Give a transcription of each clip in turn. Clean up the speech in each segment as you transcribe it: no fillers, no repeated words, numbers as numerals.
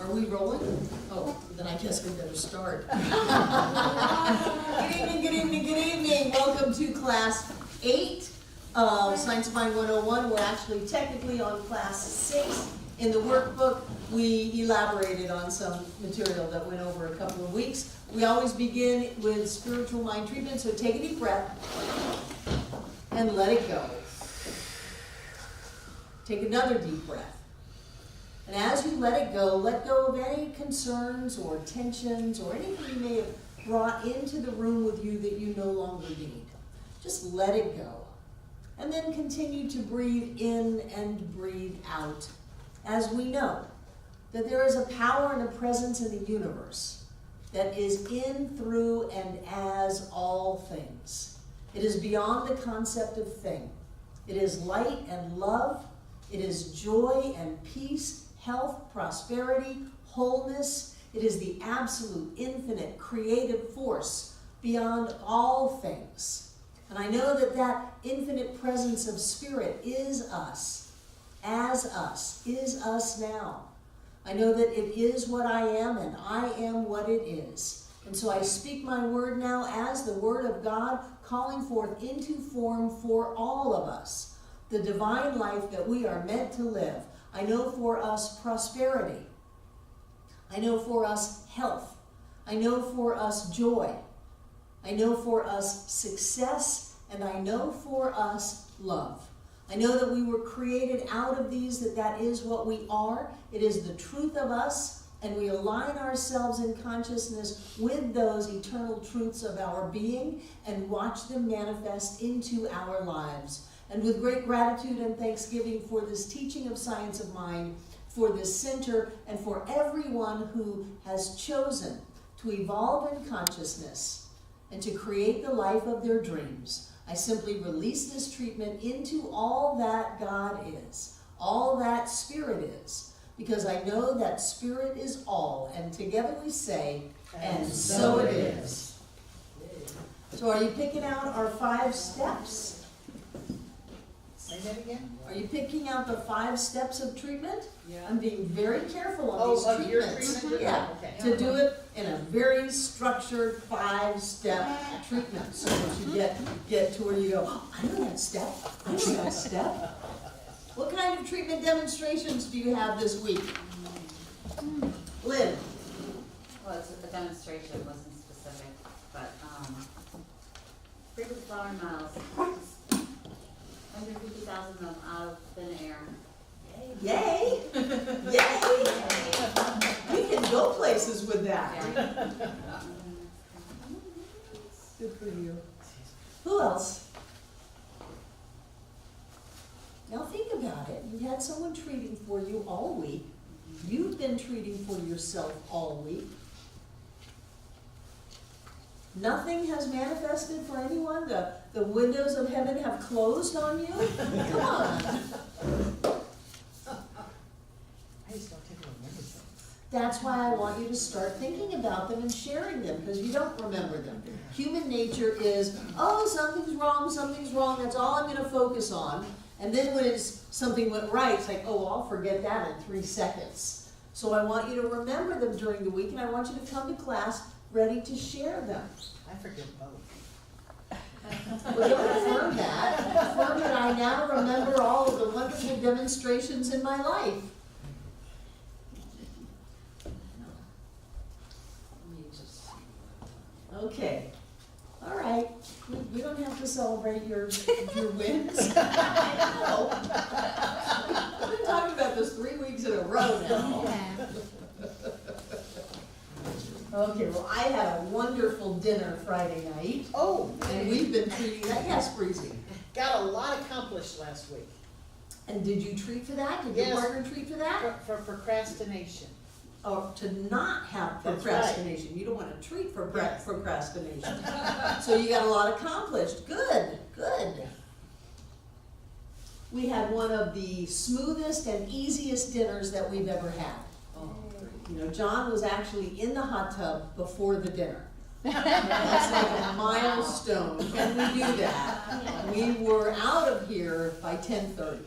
Are we rolling? Oh, then I guess we better start. Good evening. Welcome to class 8 of Science of Mind 101. We're actually technically on class 6. In the workbook, we elaborated on some material that went over a couple of weeks. We always begin with spiritual mind treatment, so take a deep breath and let it go. Take another deep breath. And as you let go of any concerns or tensions or anything you may have brought into the room with you that you no longer need. Just let it go. And then continue to breathe in and breathe out. As we know that there is a power and a presence in the universe that is in, through, and as all things. It is beyond the concept of thing. It is light and love. It is joy and peace, health, prosperity, wholeness. It is the absolute, infinite, creative force beyond all things. And I know that that infinite presence of spirit is us, as us, is us now. I know that it is what I am, and I am what it is. And so I speak my word now as the word of God, calling forth into form for all of us the divine life that we are meant to live. I know for us prosperity. I know for us health. I know for us joy. I know for us success, and I know for us love. I know that we were created out of these, that is what we are. It is the truth of us, and we align ourselves in consciousness with those eternal truths of our being and watch them manifest into our lives. And with great gratitude and thanksgiving for this teaching of Science of Mind, for this center, and for everyone who has chosen to evolve in consciousness and to create the life of their dreams, I simply release this treatment into all that God is, all that Spirit is, because I know that Spirit is all, and together we say, and so it is. So are you picking out our 5 steps? Say that again? Are you picking out the 5 steps of treatment? Yeah. I'm being very careful on these of your treatments. treatment? Yeah, Okay. to do it in a very structured 5-step treatment, so that you get to where you go, oh, I know that step. I know that step. What kind of treatment demonstrations do you have this week? Lynn? Well, it's a demonstration, it wasn't specific, but, frequent flower miles, under 50,000 of them out of thin air. Yay! Yay! We can go places with that. Yeah. Good for you. Who else? Now think about it. You had someone treating for you all week. You've been treating for yourself all week. Nothing has manifested for anyone? The windows of heaven have closed on you? Come on. I just don't take remember things. That's why I want you to start thinking about them and sharing them, because you don't remember them. Human nature is, oh, something's wrong, that's all I'm going to focus on. And then when something went right, it's like, oh, I'll forget that in 3 seconds. So I want you to remember them during the week, and I want you to come to class ready to share them. I forget both. Well, affirm that. Affirm that I now remember all of the wonderful demonstrations in my life. Okay. All right. We don't have to celebrate your wins. I know. We've been talking about this 3 weeks in a row now. Okay, well, I had a wonderful dinner Friday night. Oh, And we've been treating that. Yes, Breezy. got a lot accomplished last week. And did you treat for that? Did Yes. your partner treat for that? For procrastination. Or to not have That's procrastination. You don't want to treat for Yes. procrastination. So you got a lot accomplished. Good, good. We had one of the smoothest and easiest dinners that we've ever had. You know, John was actually in the hot tub before the dinner. That's like a milestone. Can we do that? We were out of here by 10:30.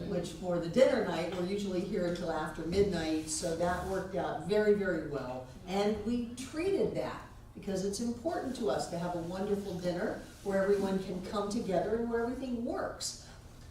which for the dinner night, we're usually here until after midnight, so that worked out very, very well. And we treated that, because it's important to us to have a wonderful dinner where everyone can come together and where everything works.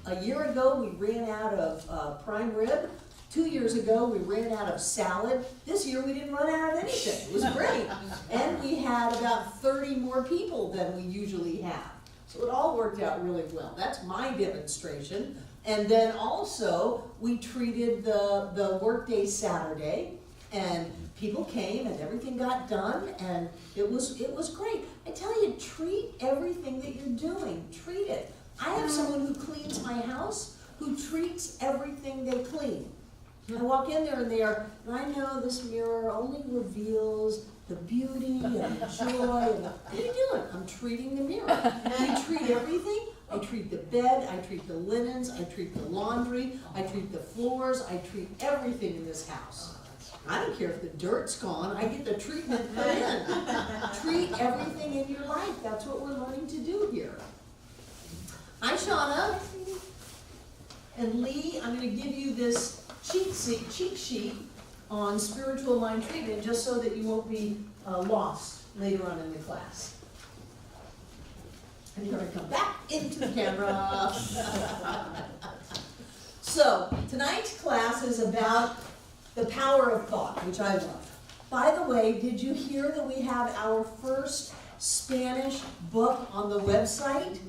A year ago, we ran out of prime rib. 2 years ago, we ran out of salad. This year, we didn't run out of anything. It was great. And we had about 30 more people than we usually have. So it all worked out really well. That's my demonstration. And then also, we treated the workday Saturday, and people came and everything got done, and it was great. I tell you, treat everything that you're doing. Treat it. I have someone who cleans my house who treats everything they clean. I walk in there and I know this mirror only reveals the beauty and the joy. And what are you doing? I'm treating the mirror. I treat everything. I treat the bed, I treat the linens, I treat the laundry, I treat the floors, I treat everything in this house. I don't care if the dirt's gone, I get the treatment put in. Treat everything in your life. That's what we're learning to do here. Hi, Shauna. And Lee, I'm going to give you this cheat sheet on spiritual mind treatment, just so that you won't be lost later on in the class. And you're going to come back into the camera. So, tonight's class is about the power of thought, which I love. By the way, did you hear that we have our first Spanish book on the website?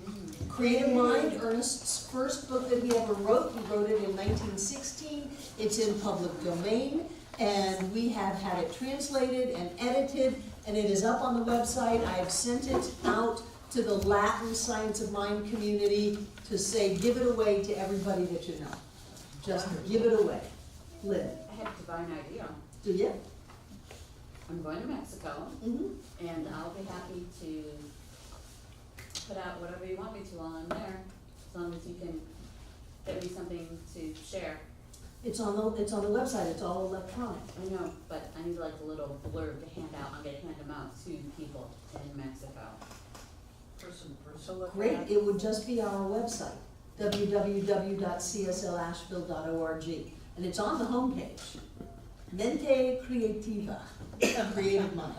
Creative Mind, Ernest's first book that he ever wrote. He wrote it in 1916. It's in public domain, and we have had it translated and edited, and it is up on the website. I have sent it out to the Latin Science of Mind community to say, give it away to everybody that you know. Just give it away. Live. I have a divine idea. Do you? I'm going to Mexico, Mm-hmm. and I'll be happy to put out whatever you want me to while I'm there, as long as you can get me something to share. It's on the website. It's all electronic. I know, but I need like a little blurb to hand out. I'm gonna hand them out to people in Mexico. Person to look Great. at. It would just be our website, www.cslasheville.org, and it's on the homepage. Mente Creativa, Creative Mind.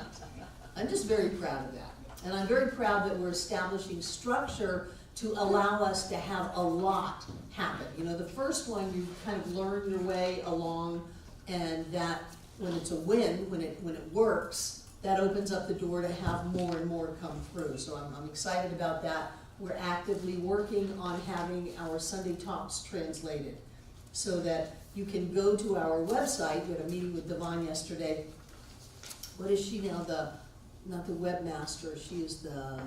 I'm just very proud of that. And I'm very proud that we're establishing structure to allow us to have a lot happen. You know, the first one, you kind of learn your way along, and that when it's a win, when it works, that opens up the door to have more and more come through. So I'm excited about that. We're actively working on having our Sunday talks translated so that you can go to our website. We had a meeting with Devon yesterday. What is she now? Not the webmaster, she is the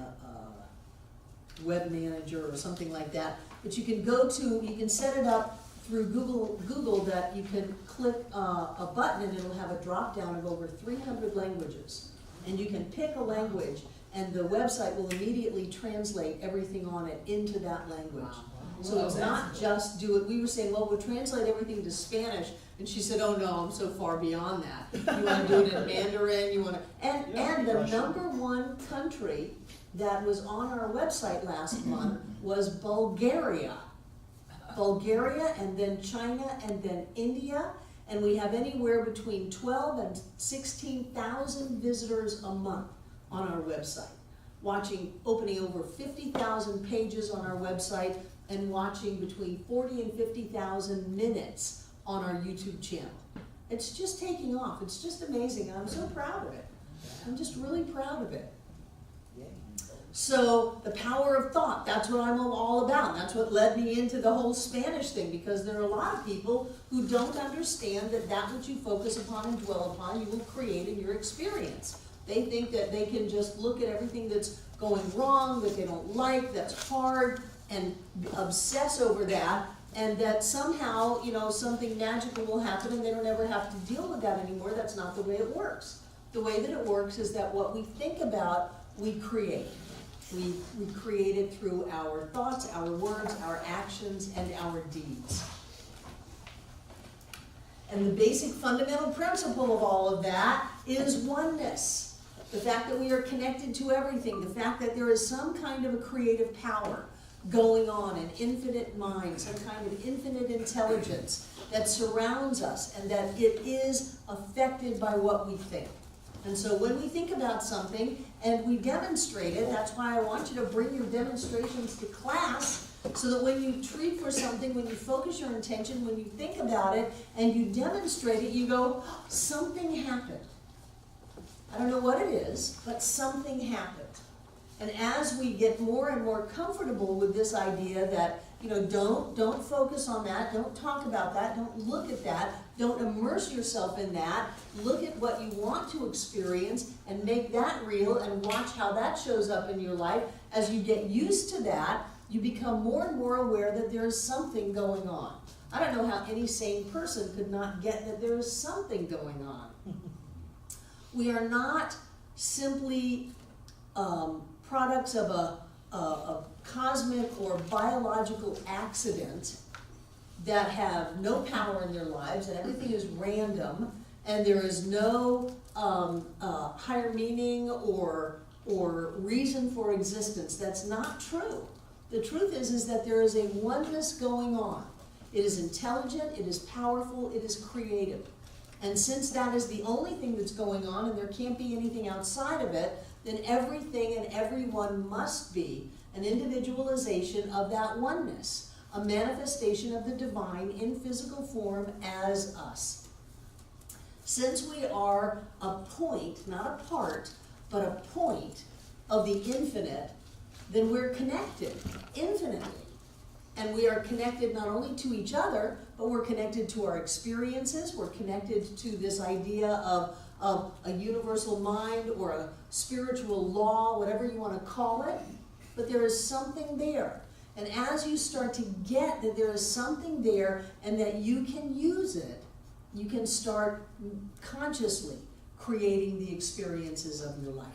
web manager or something like that. But you can you can set it up through Google that you can click a button and it'll have a drop down of over 300 languages. And you can pick a language and the website will immediately translate everything on it into that language. So it's not just do it. We were saying, well, we'll translate everything to Spanish. And she said, oh no, I'm so far beyond that. You want to do it in Mandarin, you want to, and the #1 country that was on our website last month was Bulgaria. Bulgaria, and then China, and then India. And we have anywhere between 12 and 16,000 visitors a month on our website. Opening over 50,000 pages on our website, and watching between 40 and 50,000 minutes on our YouTube channel. It's just taking off. It's just amazing, and I'm so proud of it. I'm just really proud of it. So the power of thought, that's what I'm all about. That's what led me into the whole Spanish thing, because there are a lot of people who don't understand that which you focus upon and dwell upon, you will create in your experience. They think that they can just look at everything that's going wrong, that they don't like, that's hard, and obsess over that, and that somehow, something magical will happen and they don't ever have to deal with that anymore. That's not the way it works. The way that it works is that what we think about, we create. We create it through our thoughts, our words, our actions, and our deeds. And the basic fundamental principle of all of that is oneness. The fact that we are connected to everything, the fact that there is some kind of a creative power. going on, an infinite mind, some kind of infinite intelligence that surrounds us, and that it is affected by what we think. And so when we think about something and we demonstrate it, that's why I want you to bring your demonstrations to class, so that when you treat for something, when you focus your intention, when you think about it and you demonstrate it, you go, oh, something happened. I don't know what it is, but something happened. And as we get more and more comfortable with this idea that, you know, don't focus on that, don't talk about that, don't look at that, don't immerse yourself in that, look at what you want to experience and make that real and watch how that shows up in your life. As you get used to that, you become more and more aware that there is something going on. I don't know how any sane person could not get that there is something going on. We are not simply products of a cosmic or biological accident that have no power in their lives, and everything is random, and there is no higher meaning or reason for existence. That's not true. The truth is that there is a oneness going on. It is intelligent, it is powerful, it is creative. And since that is the only thing that's going on, and there can't be anything outside of it, then everything and everyone must be an individualization of that oneness, a manifestation of the divine in physical form as us. Since we are a point, not a part, but a point of the infinite, then we're connected infinitely. And we are connected not only to each other, but we're connected to our experiences, we're connected to this idea of a universal mind or a spiritual law, whatever you want to call it, but there is something there. And as you start to get that there is something there and that you can use it, you can start consciously creating the experiences of your life.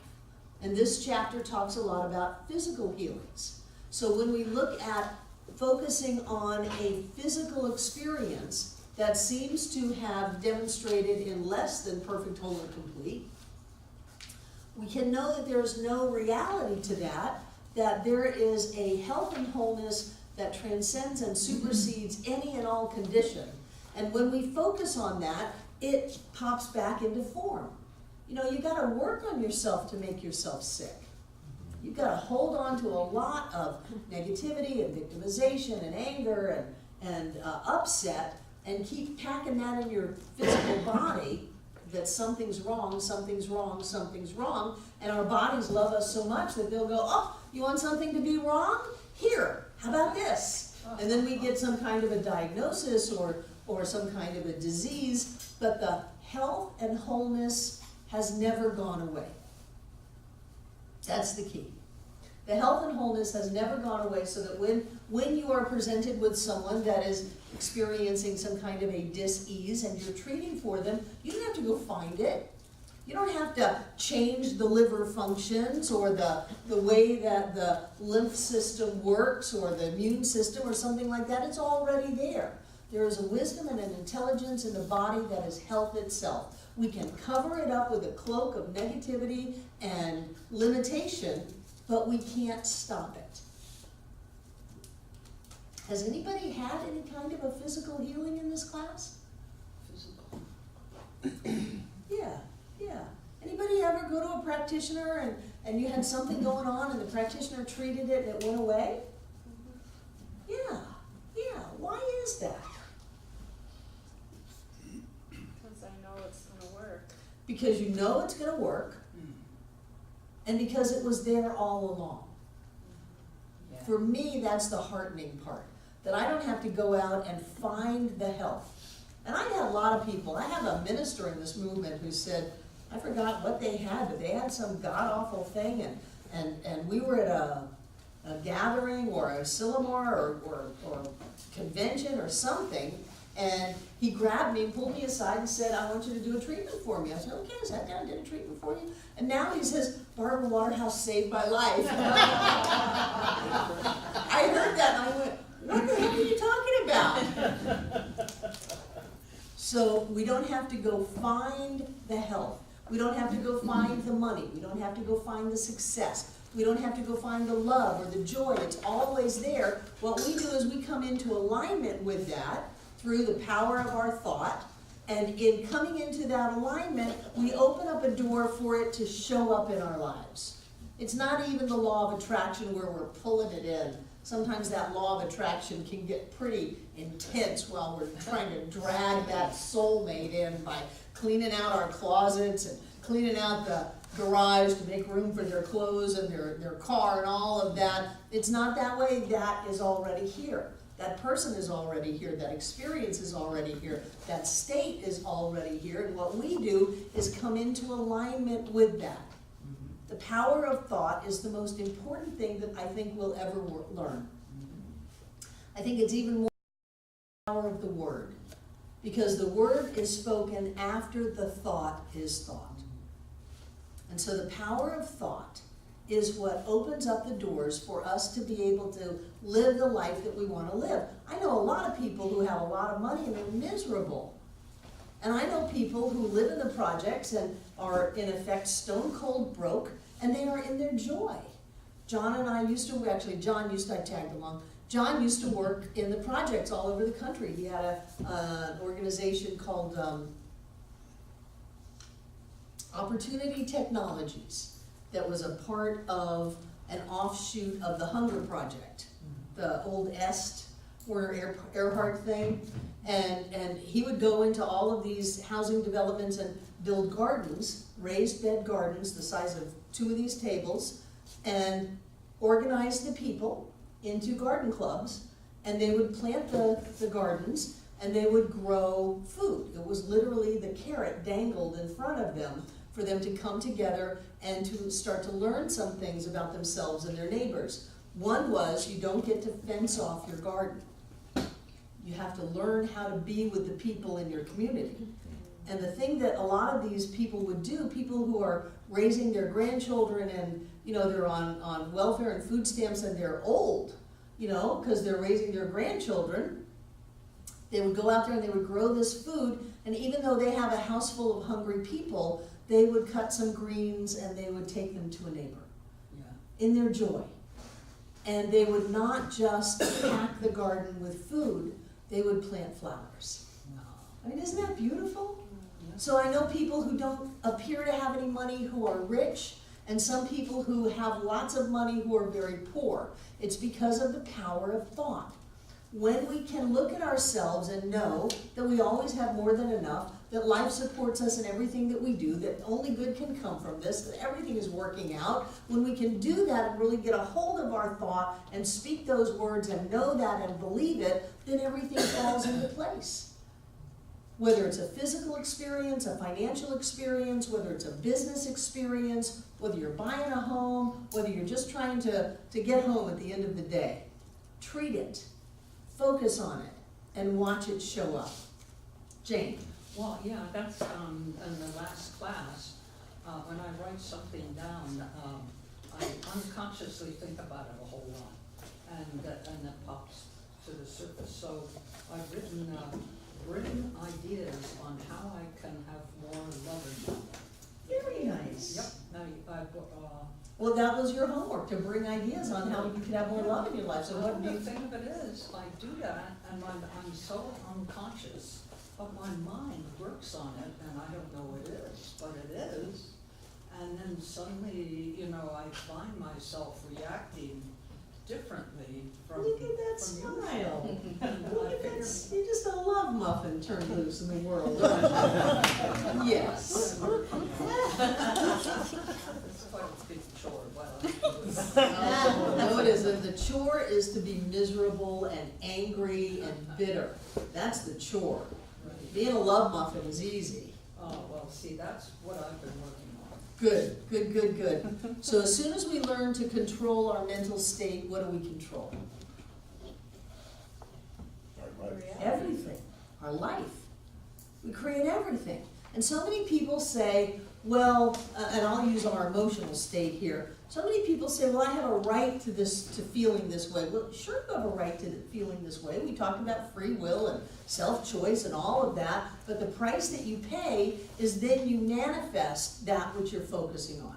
And this chapter talks a lot about physical healings. So when we look at focusing on a physical experience that seems to have demonstrated in less than perfect, whole, and complete, we can know that there is no reality to that, that there is a health and wholeness that transcends and supersedes any and all condition. And when we focus on that, it pops back into form. You know, you got to work on yourself to make yourself sick. You've got to hold on to a lot of negativity and victimization and anger and upset, and keep packing that in your physical body that something's wrong, something's wrong, something's wrong. And our bodies love us so much that they'll go, oh, you want something to be wrong? Here, how about this? And then we get some kind of a diagnosis or some kind of a disease, but the health and wholeness has never gone away. That's the key. The health and wholeness has never gone away, so that when you are presented with someone that is experiencing some kind of a dis-ease and you're treating for them, you don't have to go find it. You don't have to change the liver functions or the way that the lymph system works or the immune system or something like that. It's already there. There is a wisdom and an intelligence in the body that is health itself. We can cover it up with a cloak of negativity and limitation, but we can't stop it. Has anybody had any kind of a physical healing in this class? Physical. Yeah. Anybody ever go to a practitioner and you had something going on and the practitioner treated it and it went away? Yeah. Why is that? Because I know it's going to work. Because you know it's going to work, and because it was there all along. Yeah. For me, that's the heartening part, that I don't have to go out and find the health. And I had a lot of people, I have a minister in this movement who said, I forgot what they had, but they had some god-awful thing, and we were at a gathering or a Sillamar or convention or something, and he grabbed me and pulled me aside and said, I want you to do a treatment for me. I said, okay, I sat down and did a treatment for you. And now he says, Barbara Waterhouse saved my life. I heard that and I went, what the heck are you talking about? So we don't have to go find the health. We don't have to go find the money. We don't have to go find the success. We don't have to go find the love or the joy. It's always there. What we do is we come into alignment with that through the power of our thought. And in coming into that alignment, we open up a door for it to show up in our lives. It's not even the law of attraction where we're pulling it in. Sometimes that law of attraction can get pretty intense while we're trying to drag that soulmate in by cleaning out our closets and cleaning out the garage to make room for their clothes and their car and all of that. It's not that way. That is already here. That person is already here. That experience is already here. That state is already here. And what we do is come into alignment with that. The power of thought is the most important thing that I think we'll ever learn. I think it's even more the power of the word, because the word is spoken after the thought is thought. And so the power of thought is what opens up the doors for us to be able to live the life that we want to live. I know a lot of people who have a lot of money and they're miserable. And I know people who live in the projects and are in effect stone cold broke, and they are in their joy. John and I used to, actually John used to, I tagged along, John used to work in the projects all over the country. He had an organization called Opportunity Technologies that was a part of an offshoot of the Hunger Project, the old Werner Erhard thing. And he would go into all of these housing developments and build gardens, raised bed gardens the size of 2 of these tables, and organize the people into garden clubs, and they would plant the gardens, and they would grow food. It was literally the carrot dangled in front of them for them to come together and to start to learn some things about themselves and their neighbors. One was, you don't get to fence off your garden. You have to learn how to be with the people in your community. And the thing that a lot of these people would do, people who are raising their grandchildren and, you know, they're on welfare and food stamps and they're old, you know, because they're raising their grandchildren, they would go out there and they would grow this food, and even though they have a house full of hungry people, they would cut some greens and they would take them to a neighbor in their joy. And they would not just pack the garden with food, they would plant flowers. I mean, isn't that beautiful? So I know people who don't appear to have any money who are rich, and some people who have lots of money who are very poor. It's because of the power of thought. When we can look at ourselves and know that we always have more than enough, that life supports us in everything that we do, that only good can come from this, that everything is working out, when we can do that and really get a hold of our thought and speak those words and know that and believe it, then everything falls into place. Whether it's a physical experience, a financial experience, whether it's a business experience, whether you're buying a home, whether you're just trying to get home at the end of the day, treat it, focus on it, and watch it show up. Jane. Well, yeah, that's in the last class, when I write something down, I unconsciously think about it a whole lot, and it pops to the surface. So I've written bring ideas on how I can have more love in my life. Very nice. Yep. Well, that was your homework, to bring ideas on how you could have more love in your life. So what do the you thing of it is, I do that, and I'm so unconscious, but my mind works on it, and I don't know it is, but it is. And then suddenly, you know, I find myself reacting differently from Look at that from smile. usual. Look at that. You're just a love muffin turned loose in the world, aren't you? Yes. It's quite a big chore while I'm doing it. No, it isn't. The chore is to be miserable and angry and bitter. That's the chore. Being a love muffin is easy. Oh, well, see, that's what I've been working on. Good, good, good, good. So as soon as we learn to control our mental state, what do we control? Everything. Our life. We create everything. And so many people say, well, and I'll use our emotional state here. So many people say, well, I have a right to this, to feeling this way. Well, sure you have a right to feeling this way. We talked about free will and self-choice and all of that, but the price that you pay is then you manifest that which you're focusing on.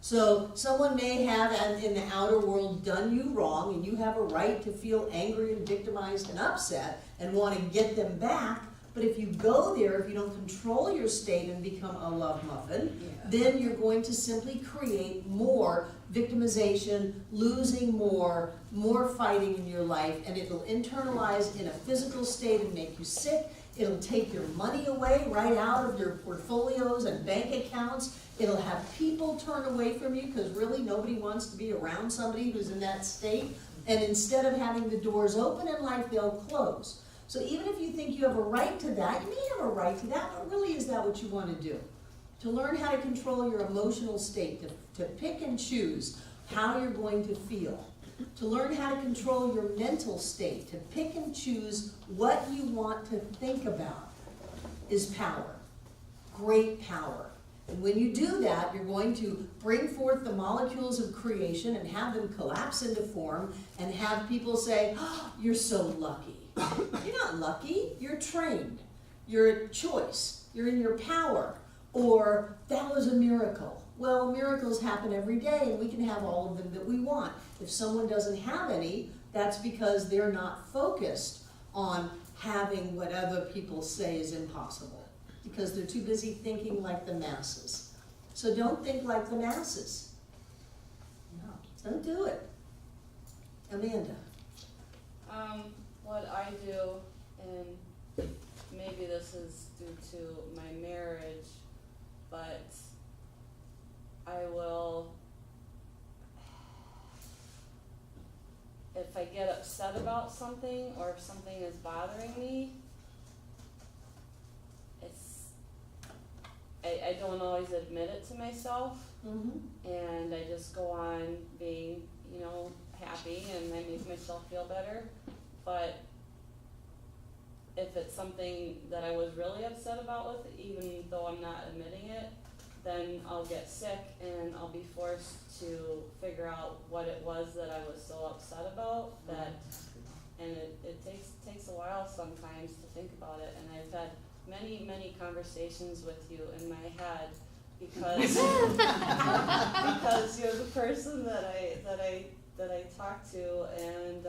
So someone may have, in the outer world, done you wrong, and you have a right to feel angry and victimized and upset and want to get them back. But if you go there, if you don't control your state and become a love muffin, then you're going to simply create more victimization, losing more fighting in your life, and it'll internalize in a physical state and make you sick. It'll take your money away right out of your portfolios and bank accounts. It'll have people turn away from you because really nobody wants to be around somebody who's in that state. And instead of having the doors open in life, they'll close. So even if you think you have a right to that, you may have a right to that, but really is that what you want to do? To learn how to control your emotional state, to pick and choose how you're going to feel. To learn how to control your mental state, to pick and choose what you want to think about is power. Great power. And when you do that, you're going to bring forth the molecules of creation and have them collapse into form and have people say, oh, you're so lucky. You're not lucky, you're trained. You're a choice. You're in your power. Or that was a miracle. Well, miracles happen every day and we can have all of them that we want. If someone doesn't have any, that's because they're not focused on having what other people say is impossible. Because they're too busy thinking like the masses. So don't think like the masses. No. Don't do it. Amanda. What I do, and maybe this is due to my marriage, but I will, if I get upset about something or if something is bothering me, I don't always admit it to myself, and I just go on being, happy, and I make myself feel better. But if it's something that I was really upset about with, even though I'm not admitting it, then I'll get sick and I'll be forced to figure out what it was that I was so upset about. And it takes a while sometimes to think about it, and I've had many conversations with you in my head because because you're the person that I talk to, and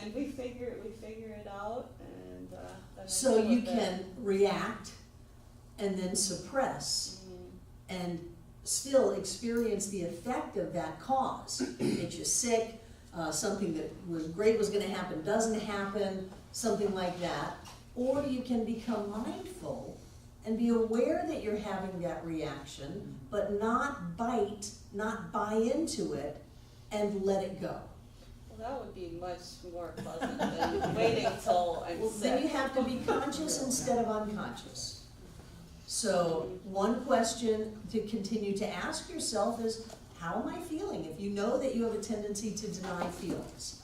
and we figure it out, and then I So deal you with it. can react and then suppress and still experience the effect of that cause. Makes you sick, something that was great was going to happen doesn't happen, something like that. Or you can become mindful and be aware that you're having that reaction, but not buy into it and let it go. Well, that would be much more pleasant than waiting till I'm Well, sick. then you have to be conscious instead of unconscious. So one question to continue to ask yourself is, how am I feeling? If you know that you have a tendency to deny feelings,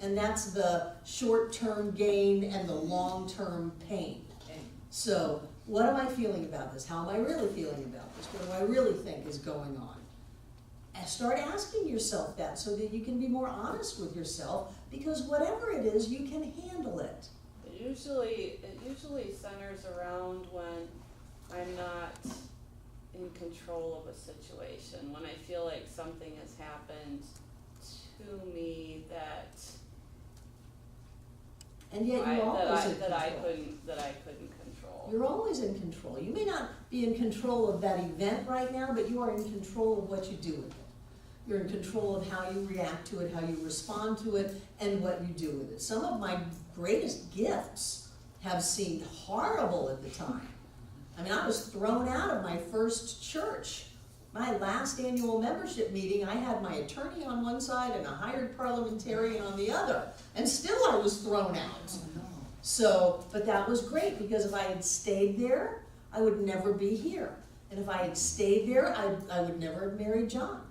and that's the short-term gain and the long-term pain. So what am I feeling about this? How am I really feeling about this? What do I really think is going on? And start asking yourself that so that you can be more honest with yourself, because whatever it is, you can handle it. It usually centers around when I'm not in control of a situation, when I feel like something has happened to me that And yet you're always in control. that I couldn't control. You're always in control. You may not be in control of that event right now, but you are in control of what you do with it. You're in control of how you react to it, how you respond to it, and what you do with it. Some of my greatest gifts have seemed horrible at the time. I mean, I was thrown out of my first church. My last annual membership meeting, I had my attorney on one side and a hired parliamentarian on the other, and still I was thrown out. So, but that was great, because if I had stayed there, I would never be here. And if I had stayed there, I would never have married John.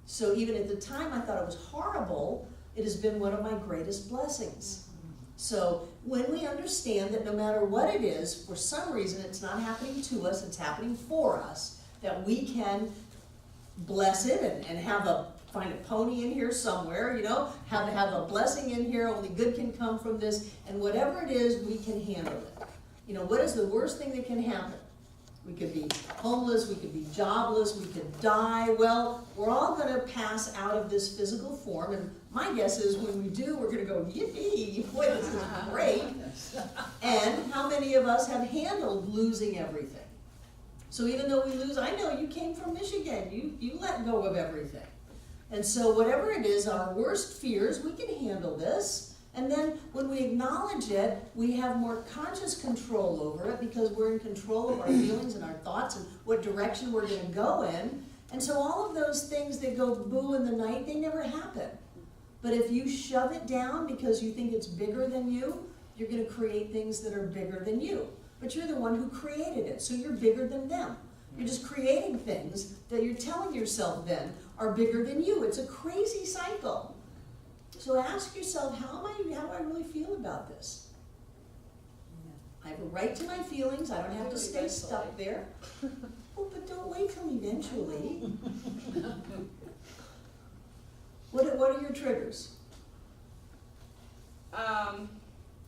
So even at the time I thought it was horrible, it has been one of my greatest blessings. So when we understand that no matter what it is, for some reason it's not happening to us, it's happening for us, that we can bless it and find a pony in here somewhere, have a blessing in here, only good can come from this, and whatever it is, we can handle it. What is the worst thing that can happen? We could be homeless, we could be jobless, we could die. Well, we're all gonna pass out of this physical form, and my guess is when we do, we're gonna go, yippee, boy, this is great. And how many of us have handled losing everything? So even though we lose, I know you came from Michigan, you let go of everything. And so whatever it is, our worst fears, we can handle this. And then when we acknowledge it, we have more conscious control over it because we're in control of our feelings and our thoughts and what direction we're gonna go in. And so all of those things that go boo in the night, they never happen. But if you shove it down because you think it's bigger than you, you're gonna create things that are bigger than you. But you're the one who created it, so you're bigger than them. You're just creating things that you're telling yourself then are bigger than you. It's a crazy cycle. So ask yourself, how do I really feel about this? I have a right to my feelings, I don't have to stay stuck there. Oh, but don't wait till eventually. What are your triggers?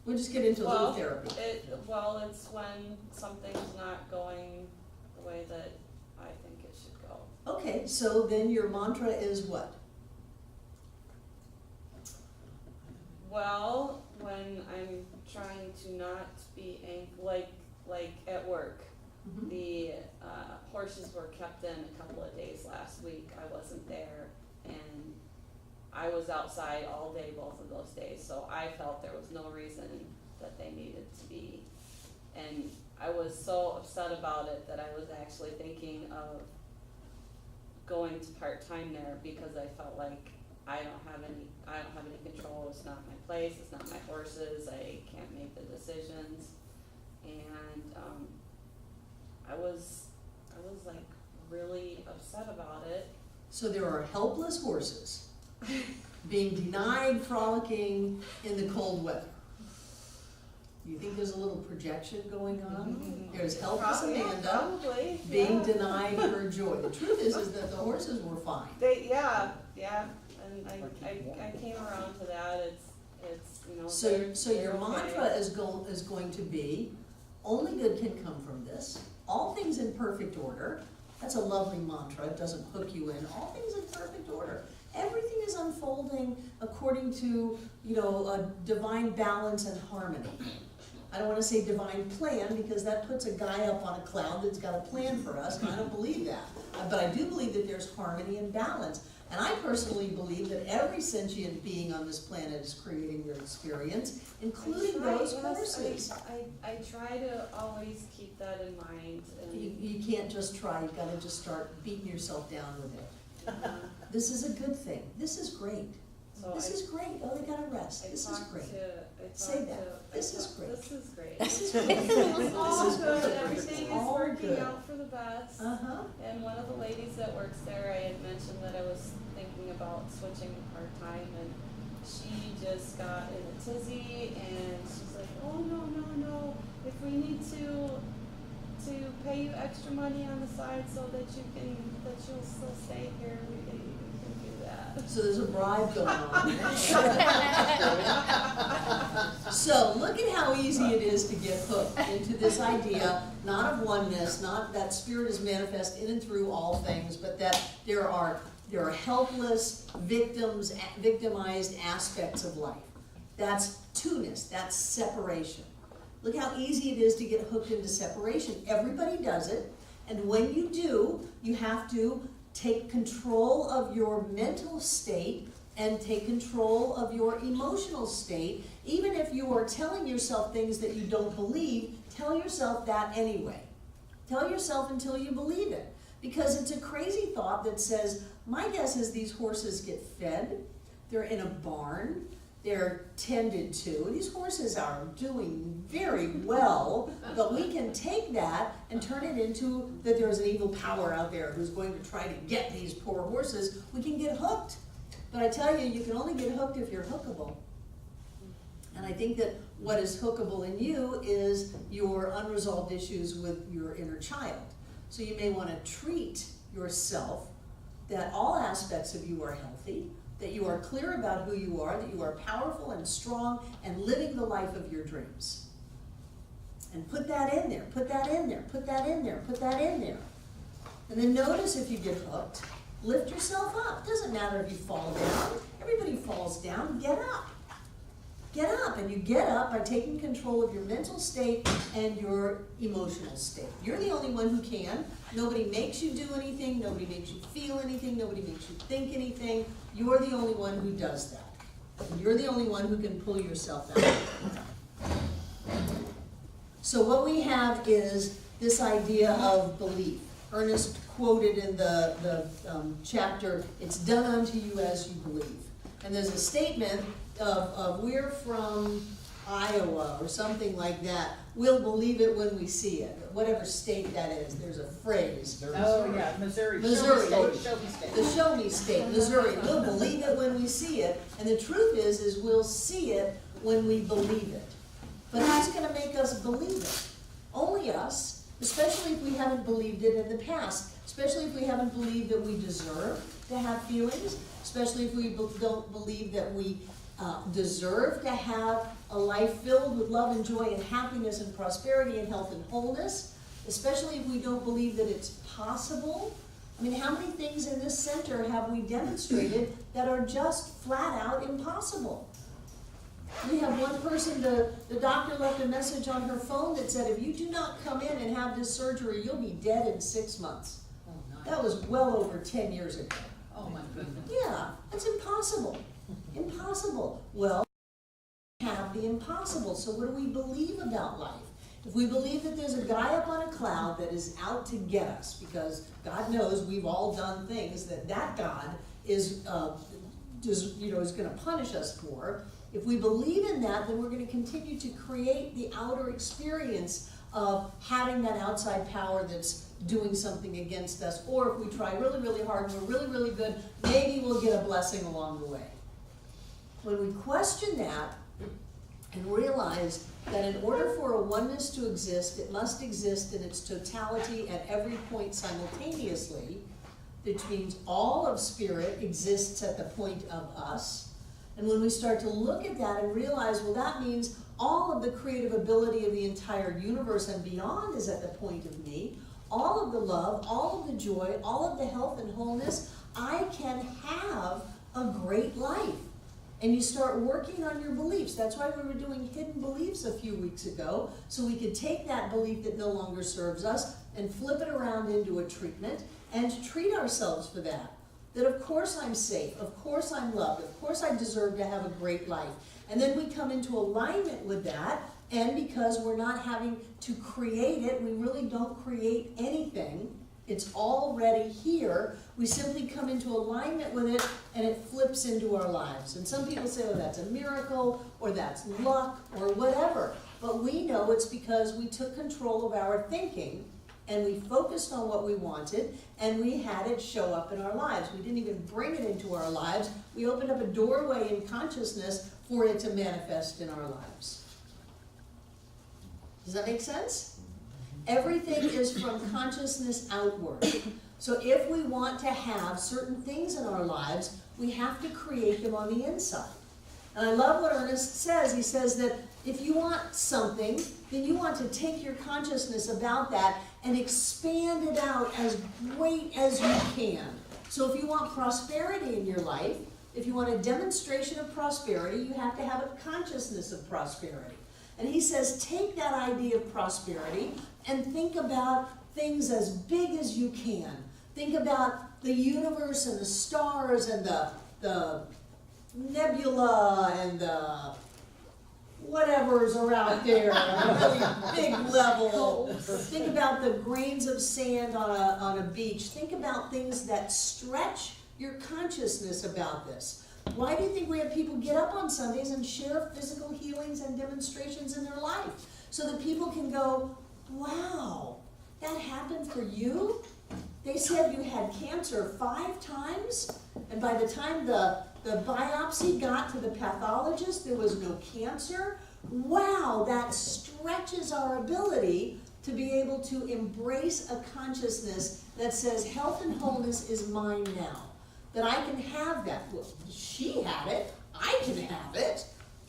We'll just get into a little therapy. It's when something's not going the way that I think it should go. Okay, so then your mantra is what? Well, when I'm trying to not be like at work, Mhm. the horses were kept in a couple of days last week. I wasn't there, and I was outside all day both of those days, so I felt there was no reason that they needed to be. And I was so upset about it that I was actually thinking of going to part-time there because I felt like I don't have any control. It's not my place, it's not my horses, I can't make the decisions. And I was like really upset about it. So there are helpless horses being denied frolicking in the cold weather. You think there's a little projection going on? There's helpless Amanda Probably, being denied her joy. The truth is that the horses were fine. And I came around to that. It's you know. So they're your okay. mantra is going to be, only good can come from this. All things in perfect order. That's a lovely mantra. It doesn't hook you in. All things in perfect order. Everything is unfolding according to, a divine balance and harmony. I don't want to say divine plan because that puts a guy up on a cloud that's got a plan for us, and I don't believe that. But I do believe that there's harmony and balance. And I personally believe that every sentient being on this planet is creating their experience, including those horses. I try to always keep that in mind. And You can't just try, you've got to just start beating yourself down with it. This is a good thing. This is great. This is great. Oh, they got to rest. This is great. Say that. This is great. This is great. This is great. It's all This is good. great. Everything is All working good. out for the best. Uh-huh. And one of the ladies that works there, I had mentioned that I was thinking about switching to part-time, and she just got in a tizzy, and she's like, oh, no, if we need to pay you extra money on the side so that you'll still stay here, we can do that. So there's a bribe going on. So look at how easy it is to get hooked into this idea, not of oneness, not that spirit is manifest in and through all things, but that there are helpless victimized aspects of life. That's two-ness, that's separation. Look how easy it is to get hooked into separation. Everybody does it, and when you do, you have to take control of your mental state and take control of your emotional state. Even if you are telling yourself things that you don't believe, tell yourself that anyway. Tell yourself until you believe it. Because it's a crazy thought that says, my guess is these horses get fed, they're in a barn, they're tended to. These horses are doing very well, but we can take that and turn it into that there's an evil power out there who's going to try to get these poor horses. We can get hooked. But I tell you, you can only get hooked if you're hookable. And I think that what is hookable in you is your unresolved issues with your inner child. So you may want to treat yourself that all aspects of you are healthy, that you are clear about who you are, that you are powerful and strong and living the life of your dreams. And put that in there, put that in there, put that in there, put that in there. And then notice if you get hooked, lift yourself up. Doesn't matter if you fall down. Everybody falls down. Get up. Get up. And you get up by taking control of your mental state and your emotional state. You're the only one who can. Nobody makes you do anything. Nobody makes you feel anything. Nobody makes you think anything. You're the only one who does that. And you're the only one who can pull yourself out. So what we have is this idea of belief. Ernest quoted in the chapter, it's done unto you as you believe. And there's a statement of we're from Iowa or something like that. We'll believe it when we see it. Whatever state that is, there's a phrase. Oh, yeah, Missouri. Missouri. Show me state. The show me state, Missouri. We'll believe it when we see it. And the truth is we'll see it when we believe it. But who's going to make us believe it? Only us, especially if we haven't believed it in the past. Especially if we haven't believed that we deserve to have feelings. Especially if we don't believe that we deserve to have a life filled with love and joy and happiness and prosperity and health and wholeness. Especially if we don't believe that it's possible. I mean, how many things in this center have we demonstrated that are just flat out impossible? We have one person, the doctor left a message on her phone that said, if you do not come in and have this surgery, you'll be dead in 6 months. Oh, nice. That was well over 10 years ago. Oh, my goodness. Yeah, that's impossible. Impossible. Well, we have the impossible. So what do we believe about life? If we believe that there's a guy up on a cloud that is out to get us, because God knows we've all done things that God is going to punish us for. If we believe in that, then we're going to continue to create the outer experience of having that outside power that's doing something against us. Or if we try really, really hard and we're really, really good, maybe we'll get a blessing along the way. When we question that and realize that in order for a oneness to exist, it must exist in its totality at every point simultaneously, which means all of spirit exists at the point of us. And when we start to look at that and realize, well, that means all of the creative ability of the entire universe and beyond is at the point of me, all of the love, all of the joy, all of the health and wholeness, I can have a great life. And you start working on your beliefs. That's why we were doing hidden beliefs a few weeks ago, so we could take that belief that no longer serves us and flip it around into a treatment and treat ourselves for that. That of course I'm safe, of course I'm loved, of course I deserve to have a great life. And then we come into alignment with that, and because we're not having to create it, we really don't create anything. It's already here. We simply come into alignment with it, and it flips into our lives. And some people say, oh, that's a miracle, or that's luck, or whatever. But we know it's because we took control of our thinking, and we focused on what we wanted, and we had it show up in our lives. We didn't even bring it into our lives. We opened up a doorway in consciousness for it to manifest in our lives. Does that make sense? Everything is from consciousness outward. So if we want to have certain things in our lives, we have to create them on the inside. And I love what Ernest says. He says that if you want something, then you want to take your consciousness about that and expand it out as great as you can. So if you want prosperity in your life, if you want a demonstration of prosperity, you have to have a consciousness of prosperity. And he says, take that idea of prosperity and think about things as big as you can. Think about the universe and the stars and the nebula and the whatevers are out there on a really big level. Think about the grains of sand on a beach. Think about things that stretch your consciousness about this. Why do you think we have people get up on Sundays and share physical healings and demonstrations in their life? So that people can go, wow, that happened for you? They said you had cancer 5 times, and by the time the biopsy got to the pathologist, there was no cancer. Wow, that stretches our ability to be able to embrace a consciousness that says health and wholeness is mine now. That I can have that. Well, she had it, I can have it.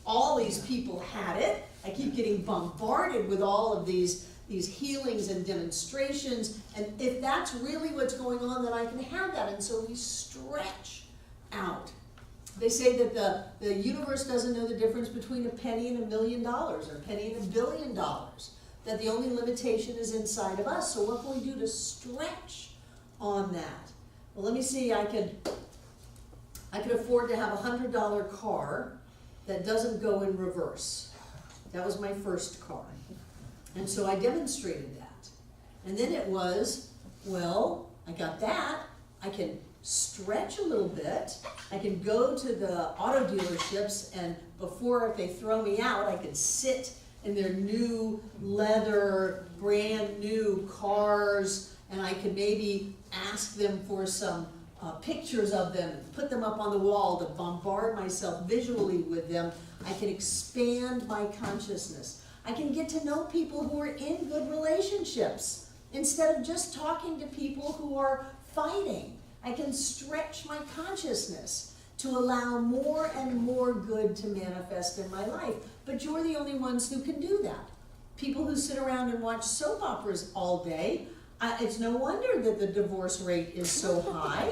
all these people had it. I keep getting bombarded with all of these healings and demonstrations, and if that's really what's going on, then I can have that. And so we stretch out. They say that the universe doesn't know the difference between a penny and $1 million, or a penny and $1 billion, that the only limitation is inside of us. So what can we do to stretch on that? Well, let me see, I could afford to have a $100 car that doesn't go in reverse. That was my first car. And so I demonstrated that. And then it was, well, I got that. I can stretch a little bit. I can go to the auto dealerships, and before, if they throw me out, I can sit in their new leather, brand new cars, and I can maybe ask them for some pictures of them, and put them up on the wall to bombard myself visually with them. I can expand my consciousness. I can get to know people who are in good relationships instead of just talking to people who are fighting. I can stretch my consciousness to allow more and more good to manifest in my life. But you're the only ones who can do that. People who sit around and watch soap operas all day, it's no wonder that the divorce rate is so high.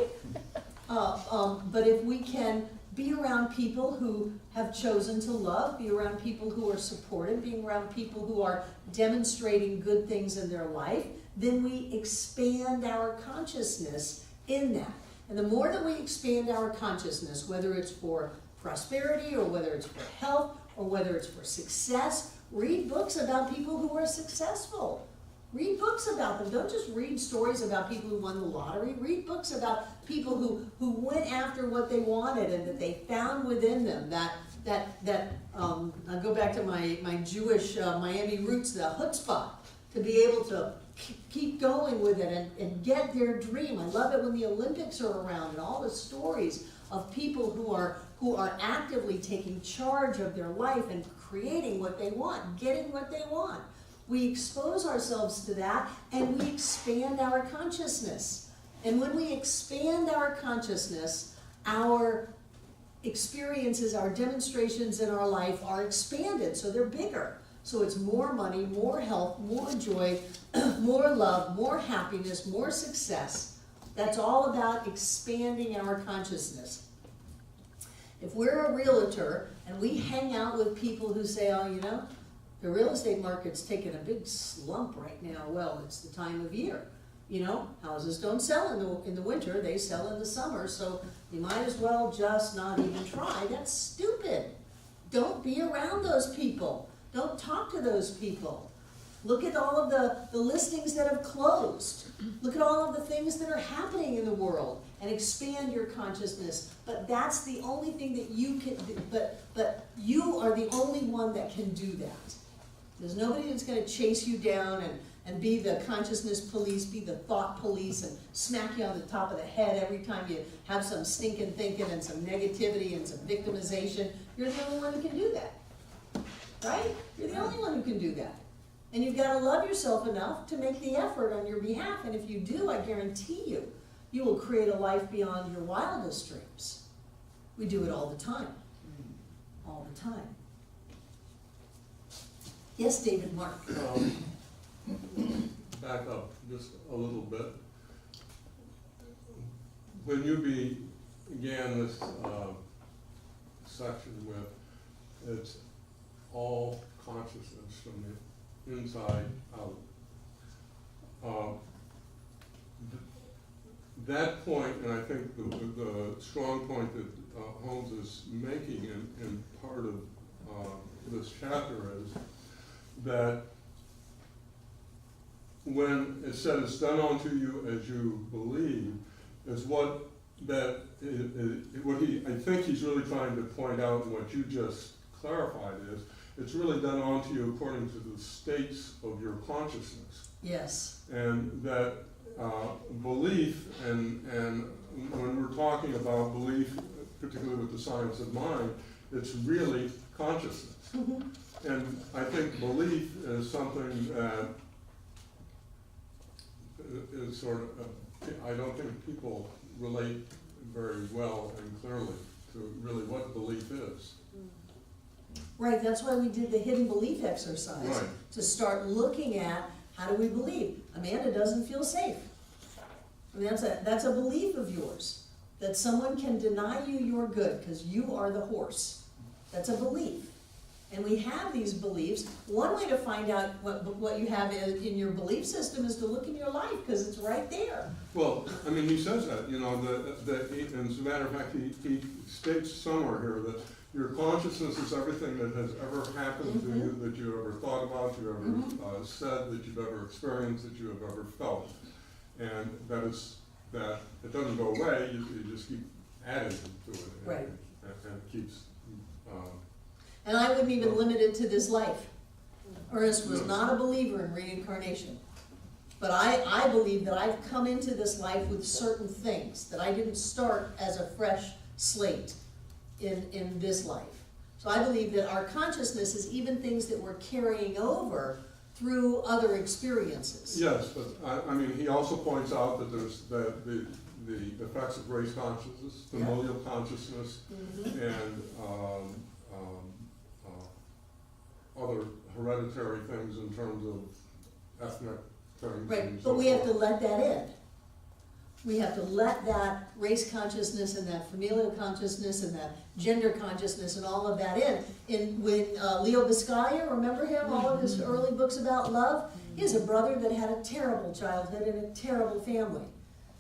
But if we can be around people who have chosen to love, be around people who are supportive, being around people who are demonstrating good things in their life, then we expand our consciousness in that. And the more that we expand our consciousness, whether it's for prosperity or whether it's for health or whether it's for success, read books about people who are successful. Read books about them. Don't just read stories about people who won the lottery. Read books about people who went after what they wanted and that they found within them I'll go back to my Jewish Miami roots, the chutzpah, to be able to keep going with it and get their dream. I love it when the Olympics are around and all the stories of people who are actively taking charge of their life and creating what they want, getting what they want. We expose ourselves to that and we expand our consciousness. And when we expand our consciousness, our experiences, our demonstrations in our life are expanded, so they're bigger. So it's more money, more health, more joy, more love, more happiness, more success. That's all about expanding our consciousness. If we're a realtor and we hang out with people who say, oh, you know, the real estate market's taking a big slump right now. Well, it's the time of year. You know, houses don't sell in the winter, they sell in the summer, so you might as well just not even try. That's stupid. Don't be around those people. Don't talk to those people. Look at all of the listings that have closed. Look at all of the things that are happening in the world and expand your consciousness. But that's the only thing that you can do. But you are the only one that can do that. There's nobody that's going to chase you down and be the consciousness police, be the thought police, and smack you on the top of the head every time you have some stinking thinking and some negativity and some victimization. You're the only one who can do that. Right? You're the only one who can do that. And you've got to love yourself enough to make the effort on your behalf. And if you do, I guarantee you, you will create a life beyond your wildest dreams. We do it all the time. All the time. Yes, David Mark. Back up just a little bit. When you began this section with, it's all consciousness from the inside out. That point, and I think the strong point that Holmes is making in part of this chapter is that when it said it's done unto you as you believe, is what I think he's really trying to point out, and what you just clarified is, it's really done onto you according to the states of your consciousness. Yes. And that belief, and when we're talking about belief, particularly with the science of mind, it's really consciousness. Mm-hmm. And I think belief is something that is sort of, I don't think people relate very well and clearly to really what belief is. Right, that's why we did the hidden belief exercise, Right. to start looking at, how do we believe? Amanda doesn't feel safe. I mean, that's a belief of yours, that someone can deny you your good because you are the horse. That's a belief. And we have these beliefs. One way to find out what you have in your belief system is to look in your life, because it's right there. Well, I mean, he says that, you know, and as a matter of fact, he states somewhere here that your consciousness is everything that has ever happened to you, that you ever thought about, you ever said, that you've ever experienced, that you have ever felt. And that it doesn't go away, you just keep adding to it. Right. And it keeps, And I wouldn't even limit it to this life. Ernest was not a believer in reincarnation. But I believe that I've come into this life with certain things, that I didn't start as a fresh slate in this life. So I believe that our consciousness is even things that we're carrying over through other experiences. yes, but I mean, he also points out that there's the effects of race consciousness, familial consciousness, and other hereditary things in terms of ethnic things. Right, and but so we have to forth. let that in. We have to let that race consciousness and that familial consciousness and that gender consciousness and all of that in. When Leo Biscaya, remember him, all of his early books about love? He has a brother that had a terrible childhood and a terrible family.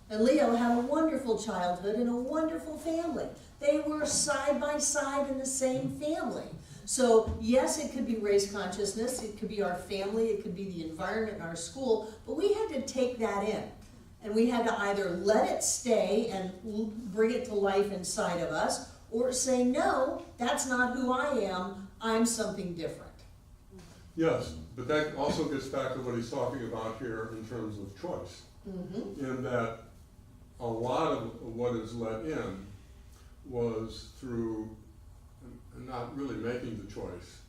And Leo had a wonderful childhood and a wonderful family. They were side by side in the same family. So yes, it could be race consciousness, it could be our family, it could be the environment in our school, but we had to take that in. And we had to either let it stay and bring it to life inside of us, or say, no, that's not who I am, I'm something different. Yes, but that also gets back to what he's talking about here in terms of choice. In that a lot of what is let in was through not really making the choice.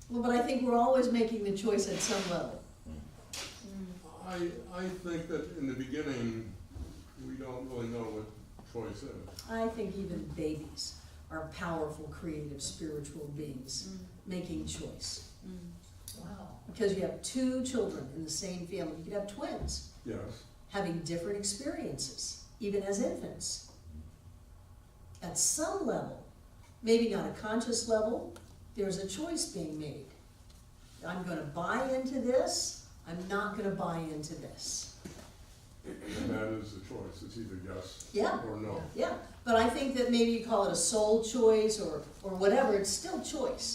Well, but I think we're always making the choice at some level. I think that in the beginning, we don't really know what choice is. I think even babies are powerful, creative, spiritual beings making choice. Wow. Because you have two children in the same family. You could have twins Yes, having different experiences, even as infants. At some level, maybe not a conscious level, there's a choice being made. I'm going to buy into this, I'm not going to buy into this. and that is the choice. It's either yes Yeah. or no. Yeah, but I think that maybe you call it a soul choice or whatever, it's still choice.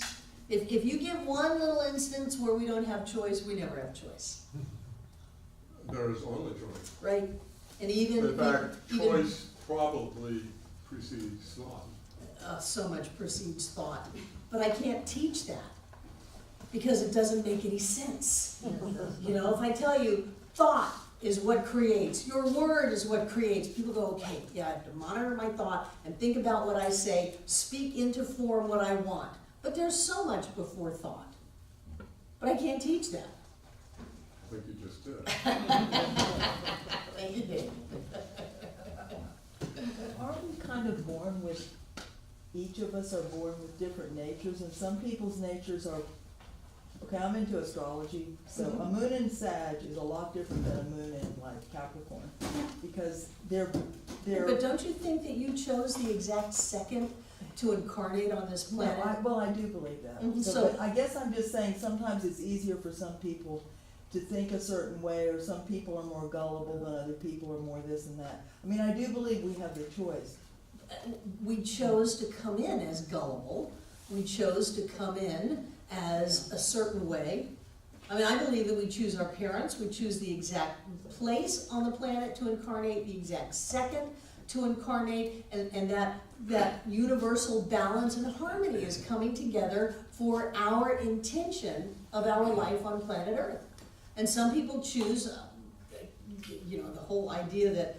If you give one little instance where we don't have choice, we never have choice, There is only choice. right? And even, In fact, even choice probably precedes thought. so much precedes thought. But I can't teach that because it doesn't make any sense. You know, if I tell you thought is what creates, your word is what creates, people go, okay, yeah, I have to monitor my thought and think about what I say, speak into form what I want. But there's so much before thought. But I can't teach that. I think you just did. Thank you, Dave. Aren't we kind of born with, each of us are born with different natures, and some people's natures are, okay, I'm into astrology, so a moon in Sag is a lot different than a moon in like Capricorn, because they're, But don't you think that you chose the exact second to incarnate on this planet? I do believe that. Mhm, So, so- but I guess I'm just saying, sometimes it's easier for some people to think a certain way, or some people are more gullible than other people, or more this and that. I mean, I do believe we have the choice. We chose to come in as gullible. We chose to come in as a certain way. I mean, I believe that we choose our parents. We choose the exact place on the planet to incarnate, the exact second to incarnate, and that universal balance and harmony is coming together for our intention of our life on planet Earth. And some people choose, you know, the whole idea that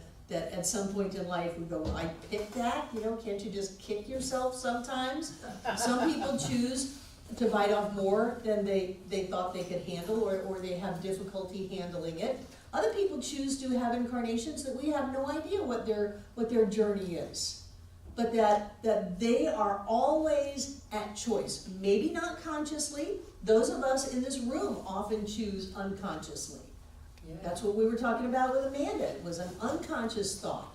at some point in life we go, well, I picked that, you know, can't you just kick yourself sometimes? Some people choose to bite off more than they thought they could handle, or they have difficulty handling it. Other people choose to have incarnations that we have no idea what their journey is. but that they are always at choice. Maybe not consciously. Those of us in this room often choose unconsciously. Yeah. That's what we were talking about with Amanda. It was an unconscious thought.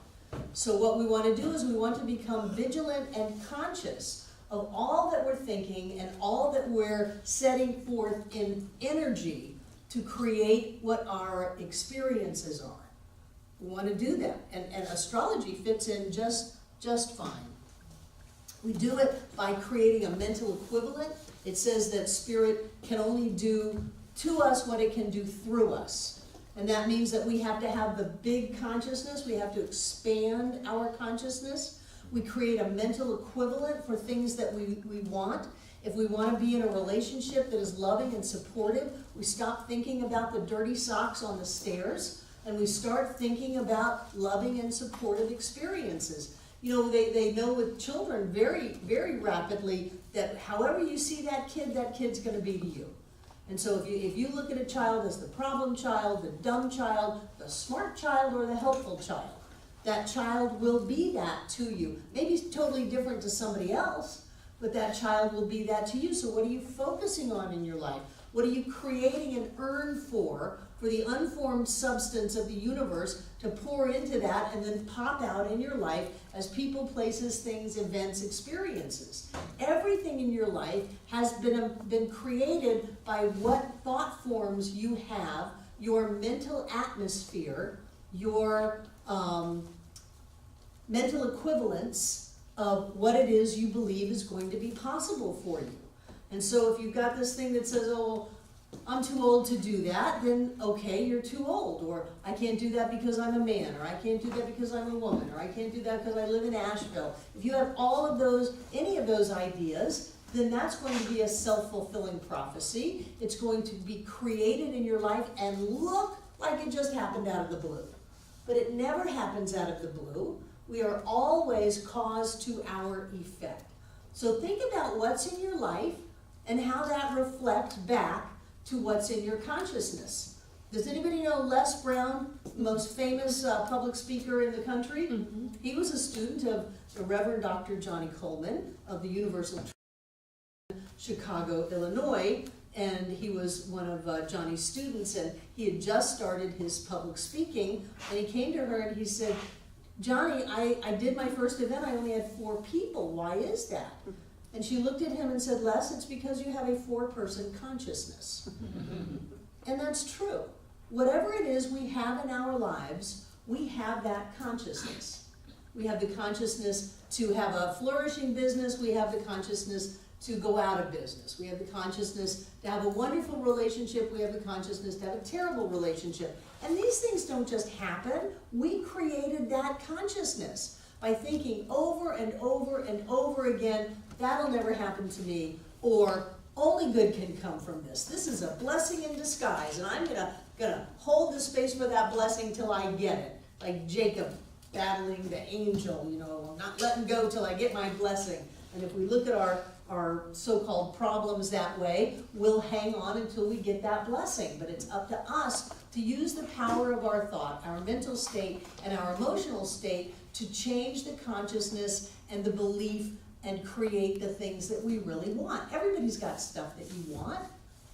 So what we want to do is we want to become vigilant and conscious of all that we're thinking and all that we're setting forth in energy to create what our experiences are. We want to do that. And astrology fits in just fine. We do it by creating a mental equivalent. It says that spirit can only do to us what it can do through us. And that means that we have to have the big consciousness. We have to expand our consciousness. We create a mental equivalent for things that we want. If we want to be in a relationship that is loving and supportive, we stop thinking about the dirty socks on the stairs and we start thinking about loving and supportive experiences. You know, they know with children very, very rapidly that however you see that kid's going to be to you. And so if you look at a child as the problem child, the dumb child, the smart child, or the helpful child, that child will be that to you. Maybe it's totally different to somebody else, but that child will be that to you. So what are you focusing on in your life? What are you creating an urn for the unformed substance of the universe to pour into that and then pop out in your life as people, places, things, events, experiences? Everything in your life has been created by what thought forms you have, your mental atmosphere, your mental equivalence of what it is you believe is going to be possible for you. And so if you've got this thing that says, oh, I'm too old to do that, then okay, you're too old. Or I can't do that because I'm a man, or I can't do that because I'm a woman, or I can't do that because I live in Asheville. If you have all of those, any of those ideas, then that's going to be a self-fulfilling prophecy. It's going to be created in your life and look like it just happened out of the blue. But it never happens out of the blue. We are always cause to our effect. So think about what's in your life and how that reflects back to what's in your consciousness. Does anybody know Les Brown, the most famous public speaker in the country? Mm-hmm. He was a student of the Reverend Dr. Johnny Coleman of the Universal Chicago, Illinois, and he was one of Johnny's students, and he had just started his public speaking, and he came to her and he said, Johnny, I did my first event, I only had 4 people. Why is that? And she looked at him and said, Les, it's because you have a 4-person consciousness. And that's true. Whatever it is we have in our lives, we have that consciousness. We have the consciousness to have a flourishing business. We have the consciousness to go out of business. We have the consciousness to have a wonderful relationship. We have the consciousness to have a terrible relationship. And these things don't just happen. We created that consciousness by thinking over and over and over again, that'll never happen to me, or only good can come from this. This is a blessing in disguise, and I'm gonna hold the space for that blessing till I get it. Like Jacob battling the angel, you know, not letting go till I get my blessing. And if we look at our so-called problems that way, we'll hang on until we get that blessing. But it's up to us to use the power of our thought, our mental state, and our emotional state to change the consciousness and the belief and create the things that we really want. Everybody's got stuff that you want,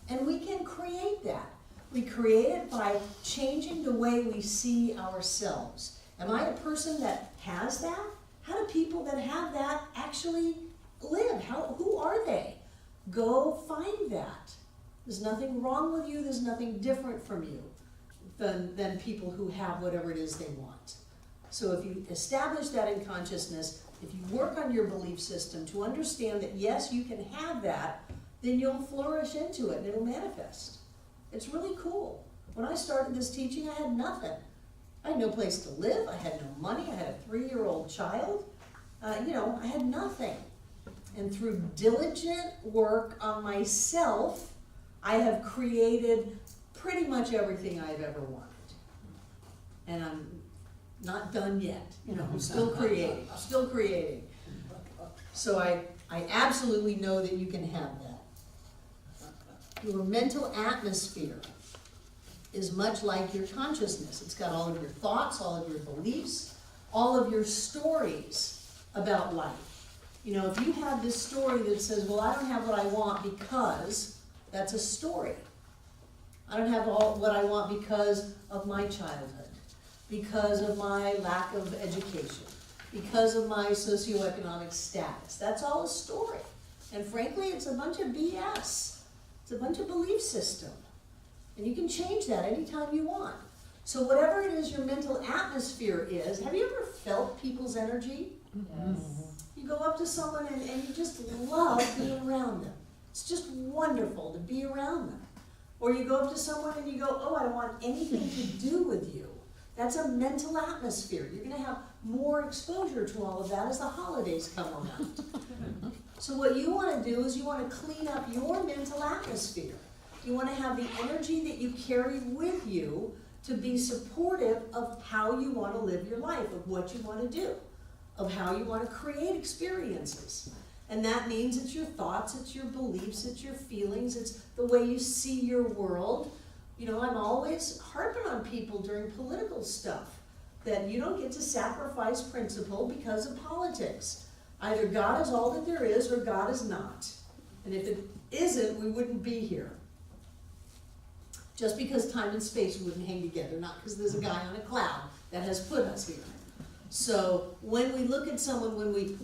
and we can create that. We create it by changing the way we see ourselves. Am I a person that has that? How do people that have that actually live? Who are they? Go find that. There's nothing wrong with you. There's nothing different from you than people who have whatever it is they want. So if you establish that in consciousness, if you work on your belief system to understand that yes, you can have that, then you'll flourish into it and it'll manifest. It's really cool. When I started this teaching, I had nothing. I had no place to live. I had no money. I had a 3-year-old child. I had nothing. And through diligent work on myself, I have created pretty much everything I've ever wanted. And I'm not done yet. I'm still creating. I'm still creating. So I absolutely know that you can have that. Your mental atmosphere is much like your consciousness. It's got all of your thoughts, all of your beliefs, all of your stories about life. You know, if you have this story that says, well, I don't have what I want because, that's a story. I don't have what I want because of my childhood, because of my lack of education, because of my socioeconomic status. That's all a story. And frankly, it's a bunch of BS. It's a bunch of belief system. And you can change that anytime you want. So whatever it is your mental atmosphere is, have you ever felt people's energy? Yes. You go up to someone and you just love being around them. It's just wonderful to be around them. Or you go up to someone and you go, oh, I don't want anything to do with you. That's a mental atmosphere. You're gonna have more exposure to all of that as the holidays come around. So what you wanna do is you wanna clean up your mental atmosphere. You wanna have the energy that you carry with you to be supportive of how you wanna live your life, of what you wanna do, of how you wanna create experiences. And that means it's your thoughts, it's your beliefs, it's your feelings, it's the way you see your world. You know, I'm always harping on people during political stuff that you don't get to sacrifice principle because of politics. Either God is all that there is or God is not. And if it isn't, we wouldn't be here. Just because time and space wouldn't hang together, not because there's a guy on a cloud that has put us here. So when we look at someone,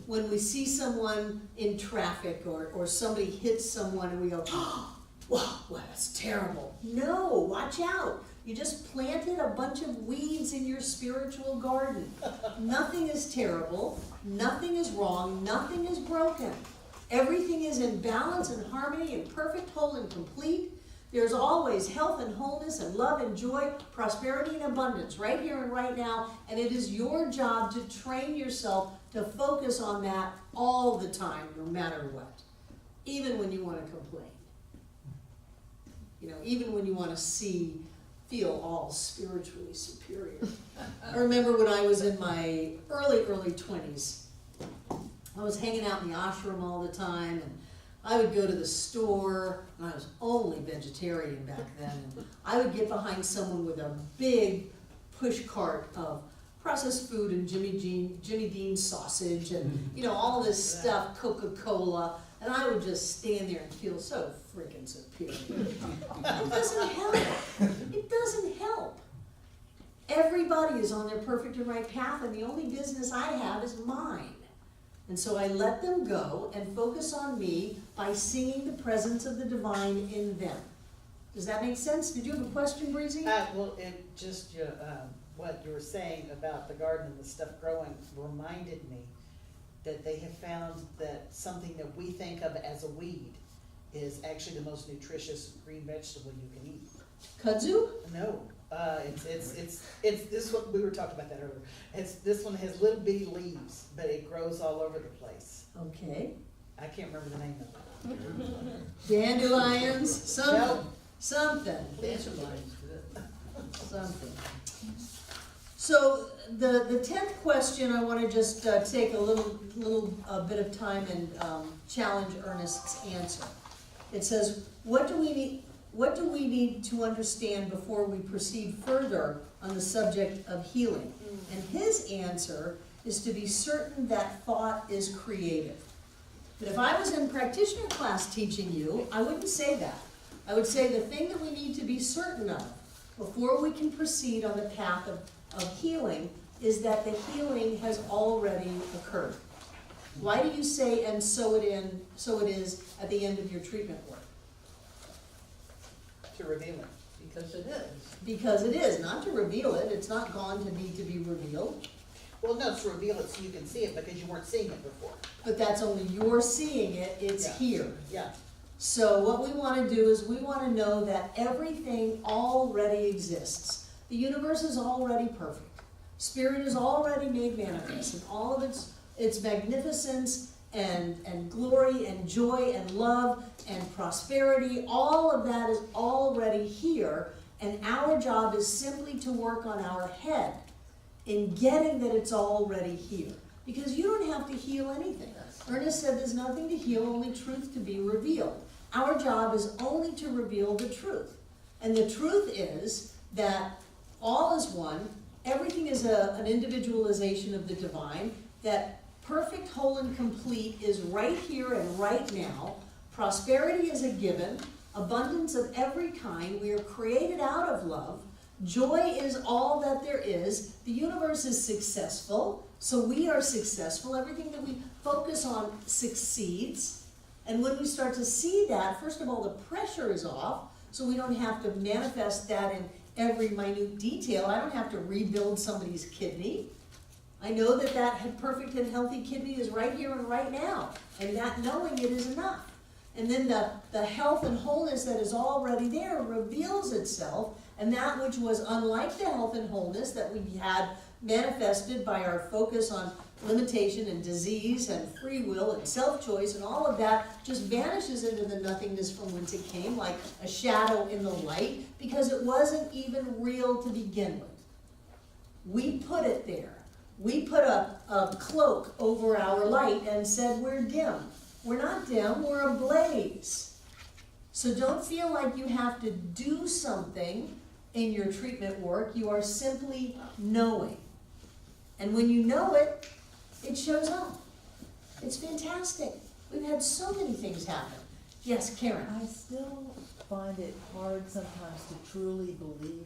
when we see someone in traffic or somebody hits someone and we go, oh, wow, that's terrible. No, watch out. You just planted a bunch of weeds in your spiritual garden. Nothing is terrible, nothing is wrong, nothing is broken. Everything is in balance and harmony and perfect, whole, and complete. There's always health and wholeness and love and joy, prosperity and abundance right here and right now. And it is your job to train yourself to focus on that all the time, no matter what. Even when you want to complain. You know, even when you want to feel all spiritually superior. I remember when I was in my early 20s, I was hanging out in the ashram all the time, and I would go to the store, and I was only vegetarian back then, and I would get behind someone with a big push cart of processed food and Jimmy Dean sausage and, you know, all this stuff, Coca-Cola, and I would just stand there and feel so freaking superior. It doesn't help. It doesn't help. Everybody is on their perfect and right path, and the only business I have is mine. And so I let them go and focus on me by singing the presence of the divine in them. Does that make sense? Did you have a question, Breezy? Well, it just, what you were saying about the garden and the stuff growing reminded me that they have found that something that we think of as a weed is actually the most nutritious green vegetable you can eat. Kudzu? No, it's this one, we were talking about that earlier. This one has little bitty leaves, but it grows all over the place. Okay. I can't remember the name of it. Dandelions? Something. Nope. Something. Dandelions, good. Something. So the 10th question, I want to just take a little bit of time and challenge Ernest's answer. It says, what do we need to understand before we proceed further on the subject of healing? And his answer is to be certain that thought is creative. But if I was in practitioner class teaching you, I wouldn't say that. I would say the thing that we need to be certain of before we can proceed on the path of healing is that the healing has already occurred. Why do you say, and so it is at the end of your treatment work? To reveal it. Because it is. Because it is, not to reveal it. It's not gone to need to be revealed. Well, no, to reveal it so you can see it because you weren't seeing it before. But that's only you're seeing it, it's Yeah. here. Yeah. So what we want to do is we want to know that everything already exists. The universe is already perfect. Spirit is already made manifest, and all of its magnificence and glory and joy and love and prosperity, all of that is already here, and our job is simply to work on our head in getting that it's already here. Because you don't have to heal anything. Ernest said there's nothing to heal, only truth to be revealed. Our job is only to reveal the truth. And the truth is that all is one, everything is an individualization of the divine, that perfect, whole, and complete is right here and right now. Prosperity is a given, abundance of every kind. We are created out of love. Joy is all that there is. The universe is successful, so we are successful. Everything that we focus on succeeds. And when we start to see that, first of all, the pressure is off, so we don't have to manifest that in every minute detail. I don't have to rebuild somebody's kidney. I know that that perfect and healthy kidney is right here and right now, and that knowing it is enough. And then the health and wholeness that is already there reveals itself, and that which was unlike the health and wholeness that we had manifested by our focus on limitation and disease and free will and self-choice and all of that just vanishes into the nothingness from whence it came, like a shadow in the light, because it wasn't even real to begin with. We put it there. We put a cloak over our light and said we're dim. We're not dim, we're ablaze. So don't feel like you have to do something in your treatment work. You are simply knowing. And when you know it, it shows up. It's fantastic. We've had so many things happen. Yes, Karen. I still find it hard sometimes to truly believe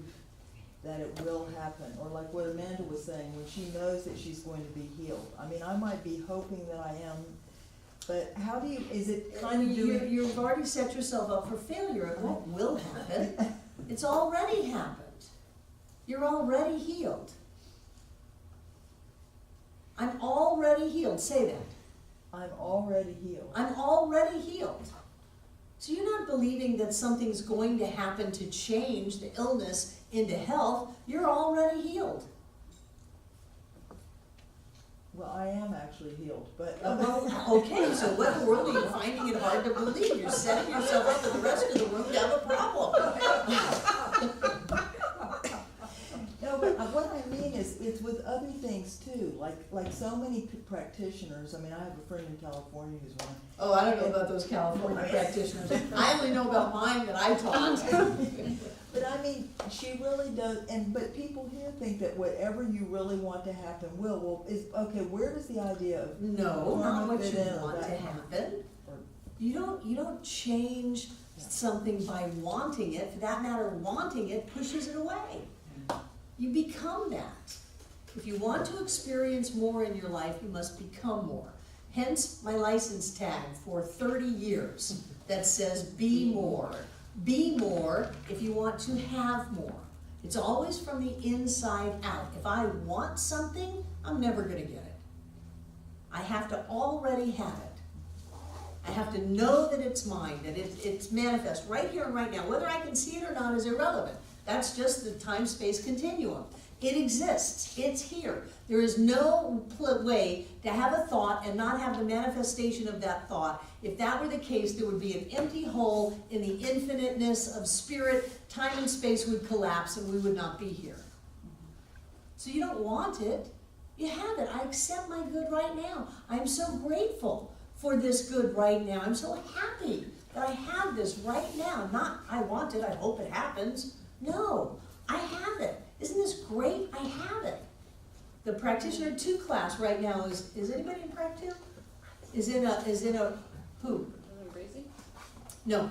that it will happen, or like what Amanda was saying, when she knows that she's going to be healed. I mean, I might be hoping that I am, but how do you, is it kind of doing? You've already set yourself up for failure. It won't will happen. It's already happened. You're already healed. I'm already healed. Say that. I'm already healed. I'm already healed. So you're not believing that something's going to happen to change the illness into health. You're already healed. Well, I am actually healed, but. Well, okay, so what in the world are you finding it hard to believe? You're setting yourself up for the rest of the room to have a problem. No, but what I mean is, it's with other things too, like so many practitioners. I mean, I have a friend in California who's one. Oh, I don't know about those California practitioners. I only know about mine that I taught. But I mean, she really does, but people here think that whatever you really want to happen will. Well, okay, where does the idea of No, not what fit you in or want to that? happen. Or- You don't change something by wanting it. For that matter, wanting it pushes it away. You become that. If you want to experience more in your life, you must become more. Hence my license tag for 30 years that says be more. Be more if you want to have more. It's always from the inside out. If I want something, I'm never going to get it. I have to already have it. I have to know that it's mine, that it's manifest right here and right now. Whether I can see it or not is irrelevant. That's just the time-space continuum. It exists. It's here. There is no way to have a thought and not have the manifestation of that thought. If that were the case, there would be an empty hole in the infiniteness of spirit. Time and space would collapse and we would not be here. So you don't want it. You have it. I accept my good right now. I'm so grateful for this good right now. I'm so happy that I have this right now. Not I want it, I hope it happens. No, I have it. Isn't this great? I have it. The Practitioner 2 class right now is anybody in Prac 2? Is in a who? Isn't Breezy? No.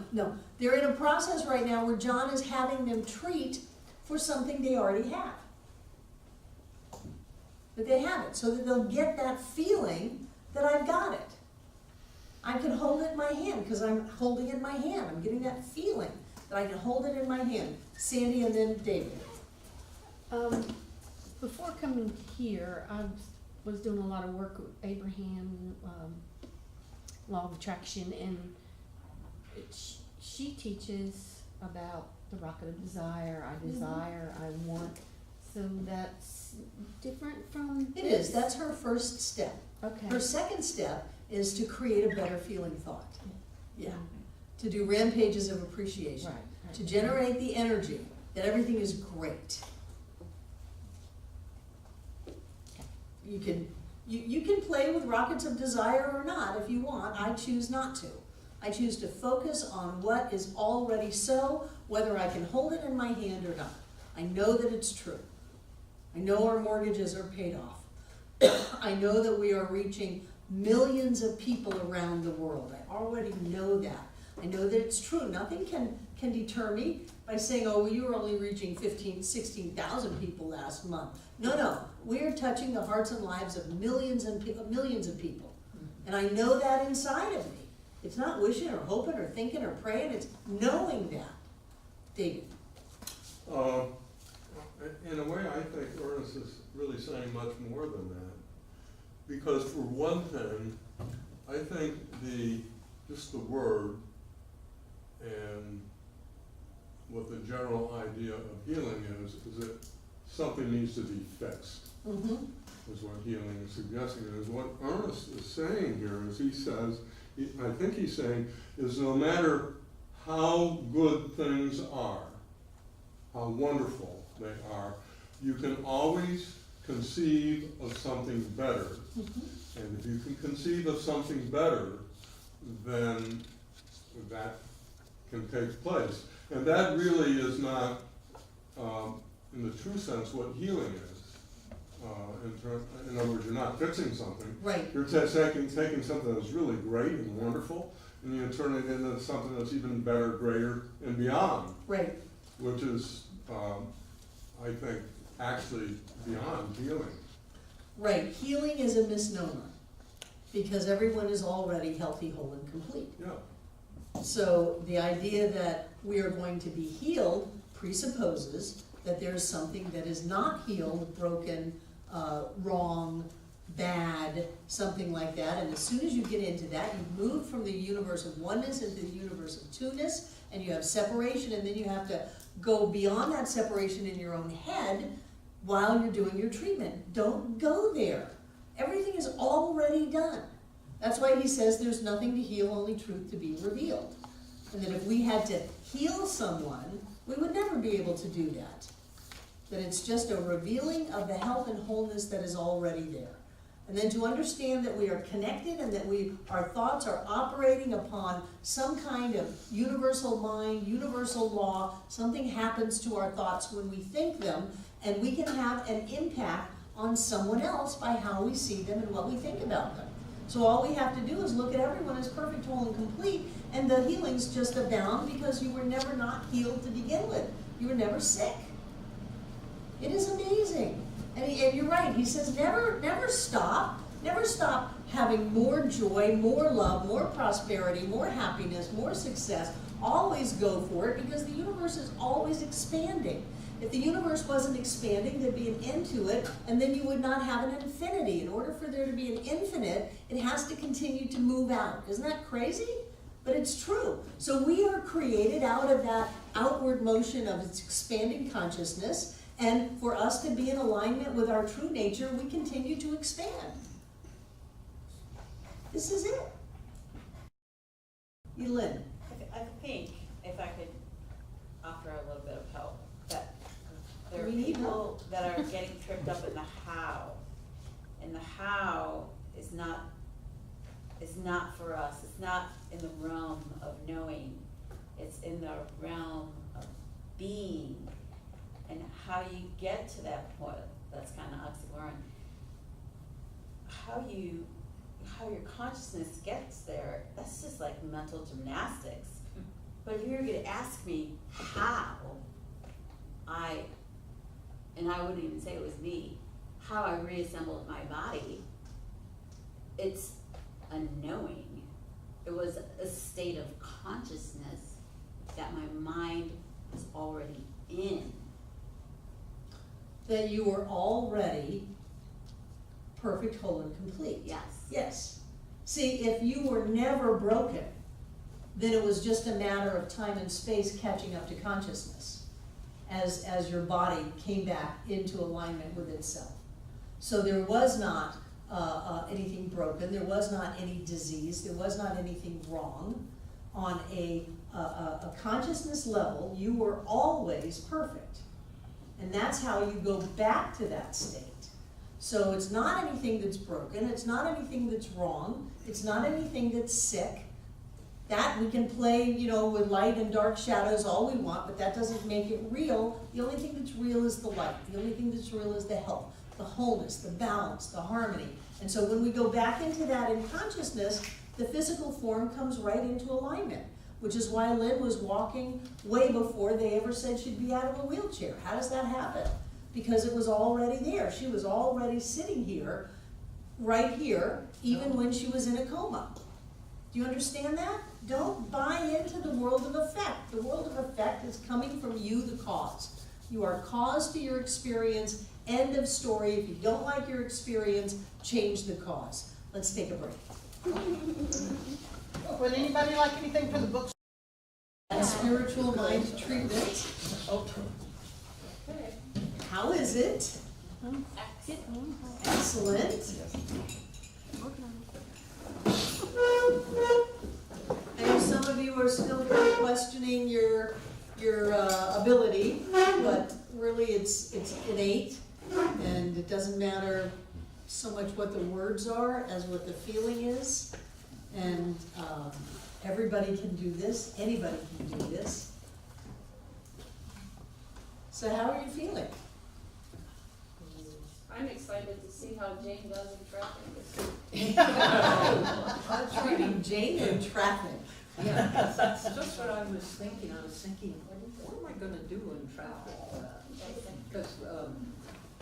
They're in a process right now where John is having them treat for something they already have. But they have it, so that they'll get that feeling that I've got it. I can hold it in my hand because I'm holding it in my hand. I'm getting that feeling that I can hold it in my hand. Sandy and then David. Before coming here, I was doing a lot of work with Abraham, Law of Attraction, and she teaches about the rocket of desire. I desire, I want. So that's different from It is. That's her first step. Okay. Her second step is to create a better feeling thought. Yeah. To do rampages of appreciation. Right. To generate the energy that everything is great. You can play with rockets of desire or not if you want. I choose not to. I choose to focus on what is already so, whether I can hold it in my hand or not. I know that it's true. I know our mortgages are paid off. I know that we are reaching millions of people around the world. I already know that. I know that it's true. Nothing can deter me by saying, oh, well, you were only reaching 16,000 people last month. No, we are touching the hearts and lives of millions of people. And I know that inside of me. It's not wishing or hoping or thinking or praying, it's knowing that. David. In a way, I think Ernest is really saying much more than that. Because for one thing, I think just the word and what the general idea of healing is that something needs to be fixed, is what healing is suggesting. And is what Ernest is saying here is he says, I think he's saying, is no matter how good things are, how wonderful they are, you can always conceive of something better. And if you can conceive of something better, then that can take place. And that really is not, in the true sense, what healing is. In other words, you're not fixing something. Right. You're taking something that's really great and wonderful, and you turn it into something that's even better, greater, and beyond. Right. Which is, I think, actually beyond healing. Right. Healing is a misnomer because everyone is already healthy, whole, and complete. Yeah. So the idea that we are going to be healed presupposes that there's something that is not healed, broken, wrong, bad, something like that. And as soon as you get into that, you move from the universe of oneness into the universe of two-ness, and you have separation, and then you have to go beyond that separation in your own head while you're doing your treatment. Don't go there. Everything is already done. That's why he says there's nothing to heal, only truth to be revealed. And that if we had to heal someone, we would never be able to do that. That it's just a revealing of the health and wholeness that is already there. And then to understand that we are connected and that our thoughts are operating upon some kind of universal mind, universal law. Something happens to our thoughts when we think them, and we can have an impact on someone else by how we see them and what we think about them. So all we have to do is look at everyone as perfect, whole, and complete, and the healings just abound because you were never not healed to begin with. You were never sick. It is amazing. And you're right, he says never stop having more joy, more love, more prosperity, more happiness, more success. Always go for it because the universe is always expanding. If the universe wasn't expanding, there'd be an end to it, and then you would not have an infinity. In order for there to be an infinite, it has to continue to move out. Isn't that crazy? But it's true. So we are created out of that outward motion of its expanding consciousness, and for us to be in alignment with our true nature, we continue to expand. This is it. Elin. I think if I could offer a little bit of help, that there are We need people help. that are getting tripped up in the how. And the how is not for us. It's not in the realm of knowing. It's in the realm of being. And how you get to that point, that's kind of oxymoron. How your consciousness gets there, that's just like mental gymnastics. But if you were gonna ask me how I wouldn't even say it was me, how I reassembled my body, it's a knowing. It was a state of consciousness that my mind was already in. That you were already perfect, whole, and complete. Yes. Yes. See, if you were never broken, then it was just a matter of time and space catching up to consciousness as your body came back into alignment with itself. So there was not anything broken, there was not any disease, there was not anything wrong. On a consciousness level, you were always perfect. And that's how you go back to that state. So it's not anything that's broken, it's not anything that's wrong, it's not anything that's sick. That we can play, with light and dark shadows all we want, but that doesn't make it real. The only thing that's real is the light. The only thing that's real is the health. the wholeness, the balance, the harmony. And so when we go back into that in consciousness, the physical form comes right into alignment, which is why Lynn was walking way before they ever said she'd be out of a wheelchair. How does that happen? Because it was already there. She was already sitting here, right here, even when she was in a coma. Do you understand that? Don't buy into the world of effect. The world of effect is coming from you, the cause. You are cause to your experience, end of story. If you don't like your experience, change the cause. Let's take a break. Would anybody like anything from the books? Spiritual mind treatment. How is it? Excellent. I know some of you are still kind of questioning your ability, but really it's innate, and it doesn't matter so much what the words are as what the feeling is. And everybody can do this. Anybody can do this. So how are you feeling? I'm excited to see how Jane does in traffic this week. Treating Jane in traffic. Yeah, that's just what I was thinking. I was thinking, what am I gonna do in traffic? Because,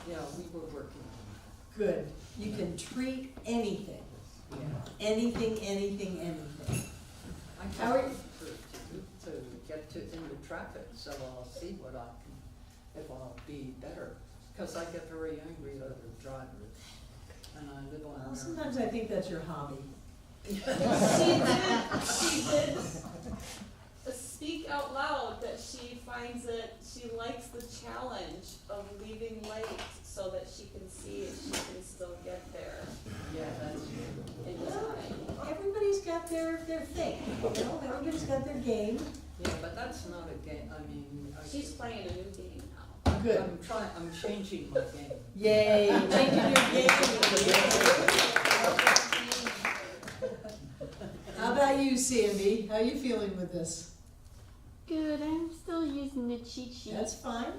yeah, we were working on Good. You can treat anything. it. Yeah. Anything, anything, anything. I How are can't you- to get into traffic, so I'll see what I can, if I'll be better. Because I get very angry at other drivers, and I live on. Well, sometimes I think that's your hobby. She did speak out loud that she finds it, she likes the challenge of leaving late so that she can see if she can still get there Yeah, that's true. in time. Everybody's got their thing, you know, everybody's got their game. Yeah, but that's not a game, I mean. She's playing a new game now. Good. I'm changing my game. Yay, changing your game. How about you, Sandy? How are you feeling with this? Good, I'm still using the cheat sheet. That's fine.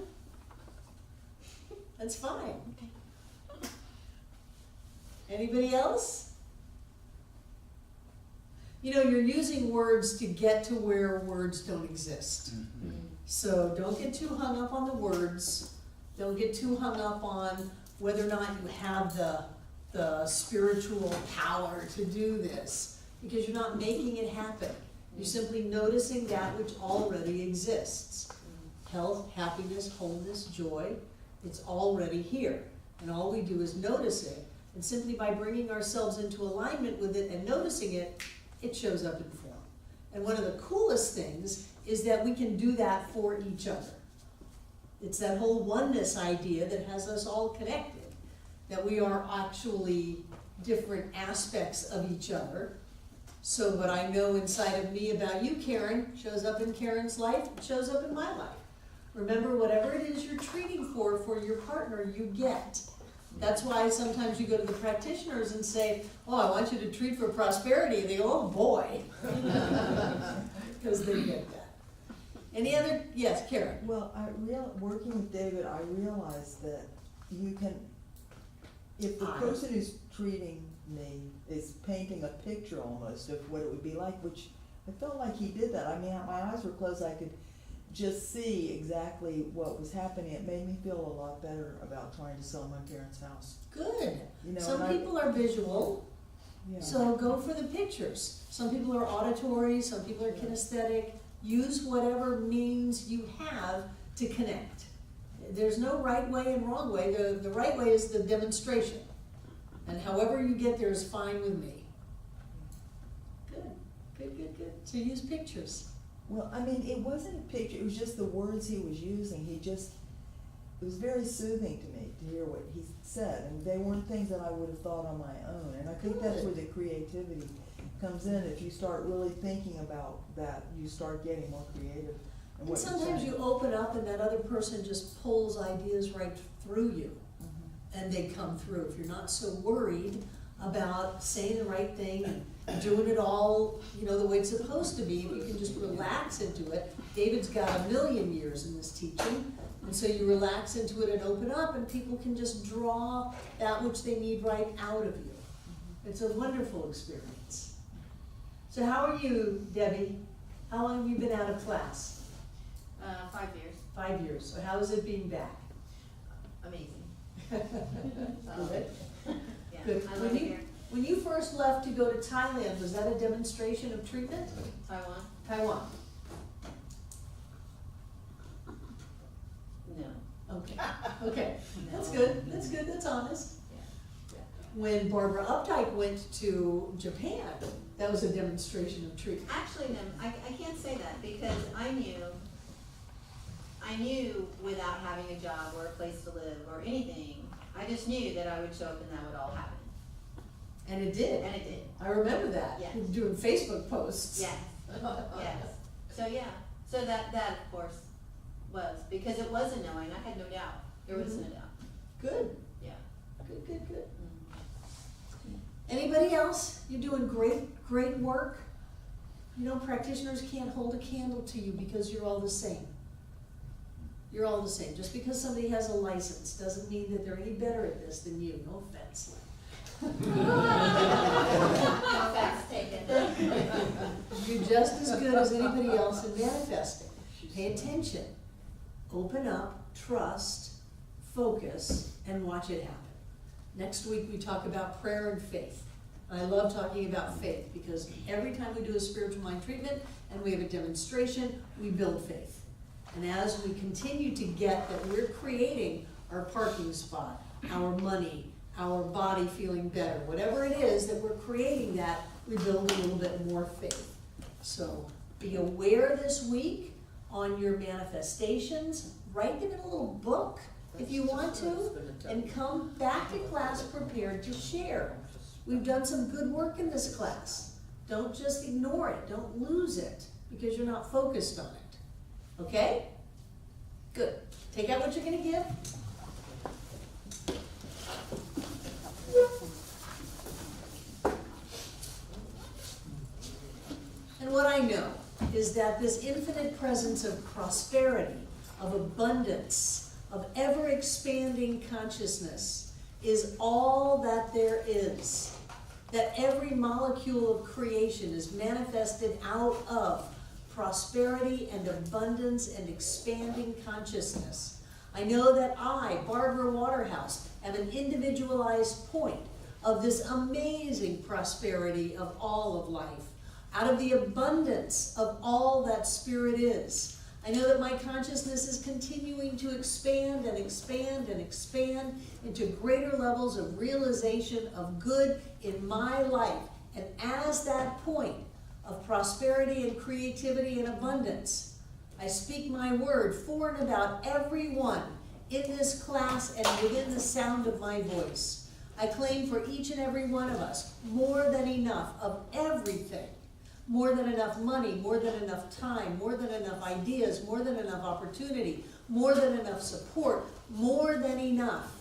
That's fine. Okay. Anybody else? You know, you're using words to get to where words don't exist. So don't get too hung up on the words. Don't get too hung up on whether or not you have the spiritual power to do this, because you're not making it happen. You're simply noticing that which already exists. Health, happiness, wholeness, joy, it's already here. And all we do is notice it. And simply by bringing ourselves into alignment with it and noticing it, it shows up in form. And one of the coolest things is that we can do that for each other. It's that whole oneness idea that has us all connected, that we are actually different aspects of each other. So what I know inside of me about you, Karen, shows up in Karen's life, shows up in my life. Remember, whatever it is you're treating for your partner, you get. That's why sometimes you go to the practitioners and say, oh, I want you to treat for prosperity. And they go, oh boy. Because they get that. Any other, yes, Karen? Well, working with David, I realized that you can, if the person who's treating me is painting a picture almost of what it would be like, which I felt like he did that. I mean, my eyes were closed, I could just see exactly what was happening. It made me feel a lot better about trying to sell my parents' house. Good. You know, Some people are visual, Yeah. so go for the pictures. Some people are auditory, some people are kinesthetic. Use whatever means you have to connect. There's no right way and wrong way. The right way is the demonstration. And however you get there is fine with me. Good, good, good, good. So use pictures. Well, I mean, it wasn't a picture, it was just the words he was using. It was very soothing to me to hear what he said, and they weren't things that I would have thought on my own. And I think that's where the creativity comes in. If you start really thinking about that, you start getting more creative. in And what you're sometimes saying. you open up and that other person just pulls ideas right through you. Mhm. And they come through. If you're not so worried about saying the right thing doing it all, you know, the way it's supposed to be, and you can just relax into it. David's got 1,000,000 years in this teaching, and so you relax into it and open up, and people can just draw that which they need right out of you. It's a wonderful experience. So how are you, Debbie? How long have you been out of class? 5 years. 5 years. So how is it being back? Amazing. Good. Yeah, Good. I love it here. When you first left to go to Thailand, was that a demonstration of treatment? Taiwan? Taiwan. No. Okay. Okay. That's No. good. That's good. That's honest. Yeah. When Barbara Updike went to Japan, that was a demonstration of treatment. Actually, no, I can't say that because I knew without having a job or a place to live or anything, I just knew that I would show up and that would all happen. And it did. And it did. I remember that. Yeah. Doing Facebook posts. Yes, yes. So yeah, so that of course was, because it was a knowing, I had no doubt. There was no doubt. Good. Yeah. Good, good, good. Mm. Anybody else? You're doing great work. You know, practitioners can't hold a candle to you because you're all the same. You're all the same. Just because somebody has a license doesn't mean that they're any better at this than you. No offense. Facts taken. You're just as good as anybody else in manifesting. Pay attention. Open up, trust, focus, and watch it happen. Next week we talk about prayer and faith. I love talking about faith because every time we do a spiritual mind treatment and we have a demonstration, we build faith. And as we continue to get that we're creating our parking spot, our money, our body feeling better, whatever it is that we're creating that, we build a little bit more faith. So be aware this week on your manifestations. Write them in a little book if you want to, and come back to class prepared to share. We've done some good work in this class. Don't just ignore it. Don't lose it because you're not focused on it. Okay? Good. Take out what you're going to give. And what I know is that this infinite presence of prosperity, of abundance, of ever-expanding consciousness is all that there is. That every molecule of creation is manifested out of prosperity and abundance and expanding consciousness. I know that I, Barbara Waterhouse, am an individualized point of this amazing prosperity of all of life, out of the abundance of all that spirit is. I know that my consciousness is continuing to expand and expand and expand into greater levels of realization of good in my life. And as that point of prosperity and creativity and abundance, I speak my word for and about everyone in this class and within the sound of my voice. I claim for each and every one of us more than enough of everything. More than enough money, more than enough time, more than enough ideas, more than enough opportunity, more than enough support, more than enough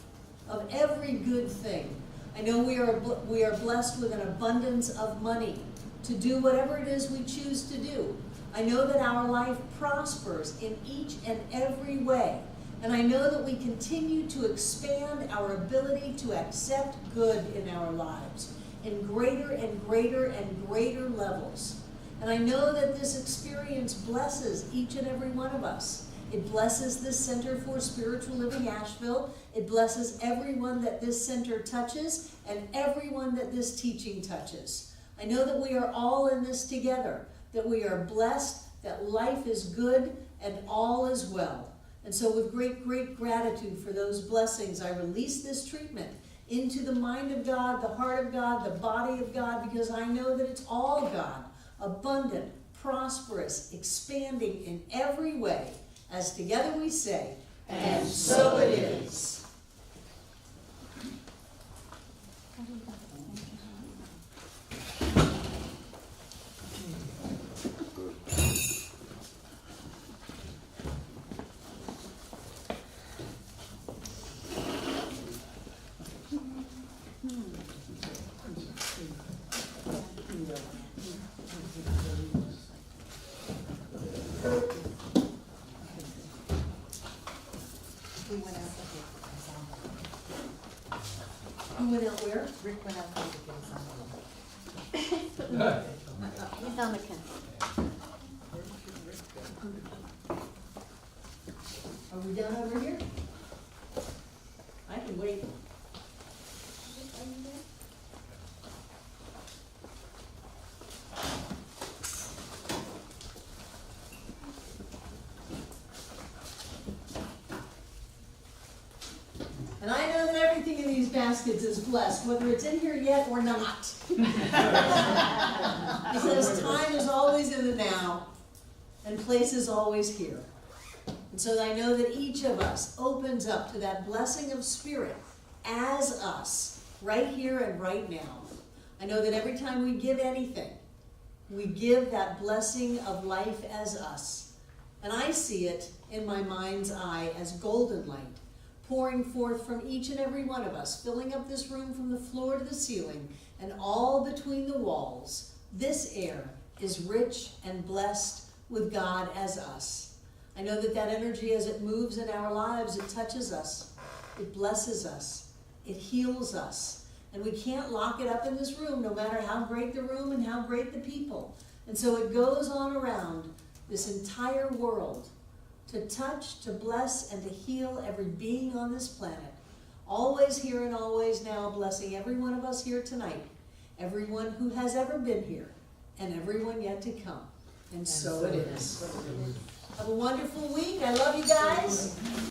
of every good thing. I know we are blessed with an abundance of money to do whatever it is we choose to do. I know that our life prospers in each and every way. And I know that we continue to expand our ability to accept good in our lives in greater and greater and greater levels. And I know that this experience blesses each and every one of us. It blesses this Center for Spiritual Living Asheville. It blesses everyone that this center touches and everyone that this teaching touches. I know that we are all in this together, that we are blessed, that life is good and all is well. And so with great, great gratitude for those blessings, I release this treatment into the mind of God, the heart of God, the body of God, because I know that it's all God, abundant, prosperous, expanding in every way, as together we say, and so it is. went out where? Rick went out there to get us on. He's on the country. Are we done over here? I can wait. And I know that everything in these baskets is blessed, whether it's in here yet or not. Because time is always in the now, and place is always here. And so I know that each of us opens up to that blessing of spirit as us, right here and right now. I know that every time we give anything, we give that blessing of life as us. And I see it in my mind's eye as golden light, pouring forth from each and every one of us, filling up this room from the floor to the ceiling and all between the walls. This air is rich and blessed with God as us. I know that that energy, as it moves in our lives, it touches us, it blesses us, it heals us. And we can't lock it up in this room, no matter how great the room and how great the people. And so it goes on around this entire world to touch, to bless, and to heal every being on this planet. Always here and always now, blessing every one of us here tonight, everyone who has ever been here, and everyone yet to come. And so it is. Have a wonderful week. I love you guys.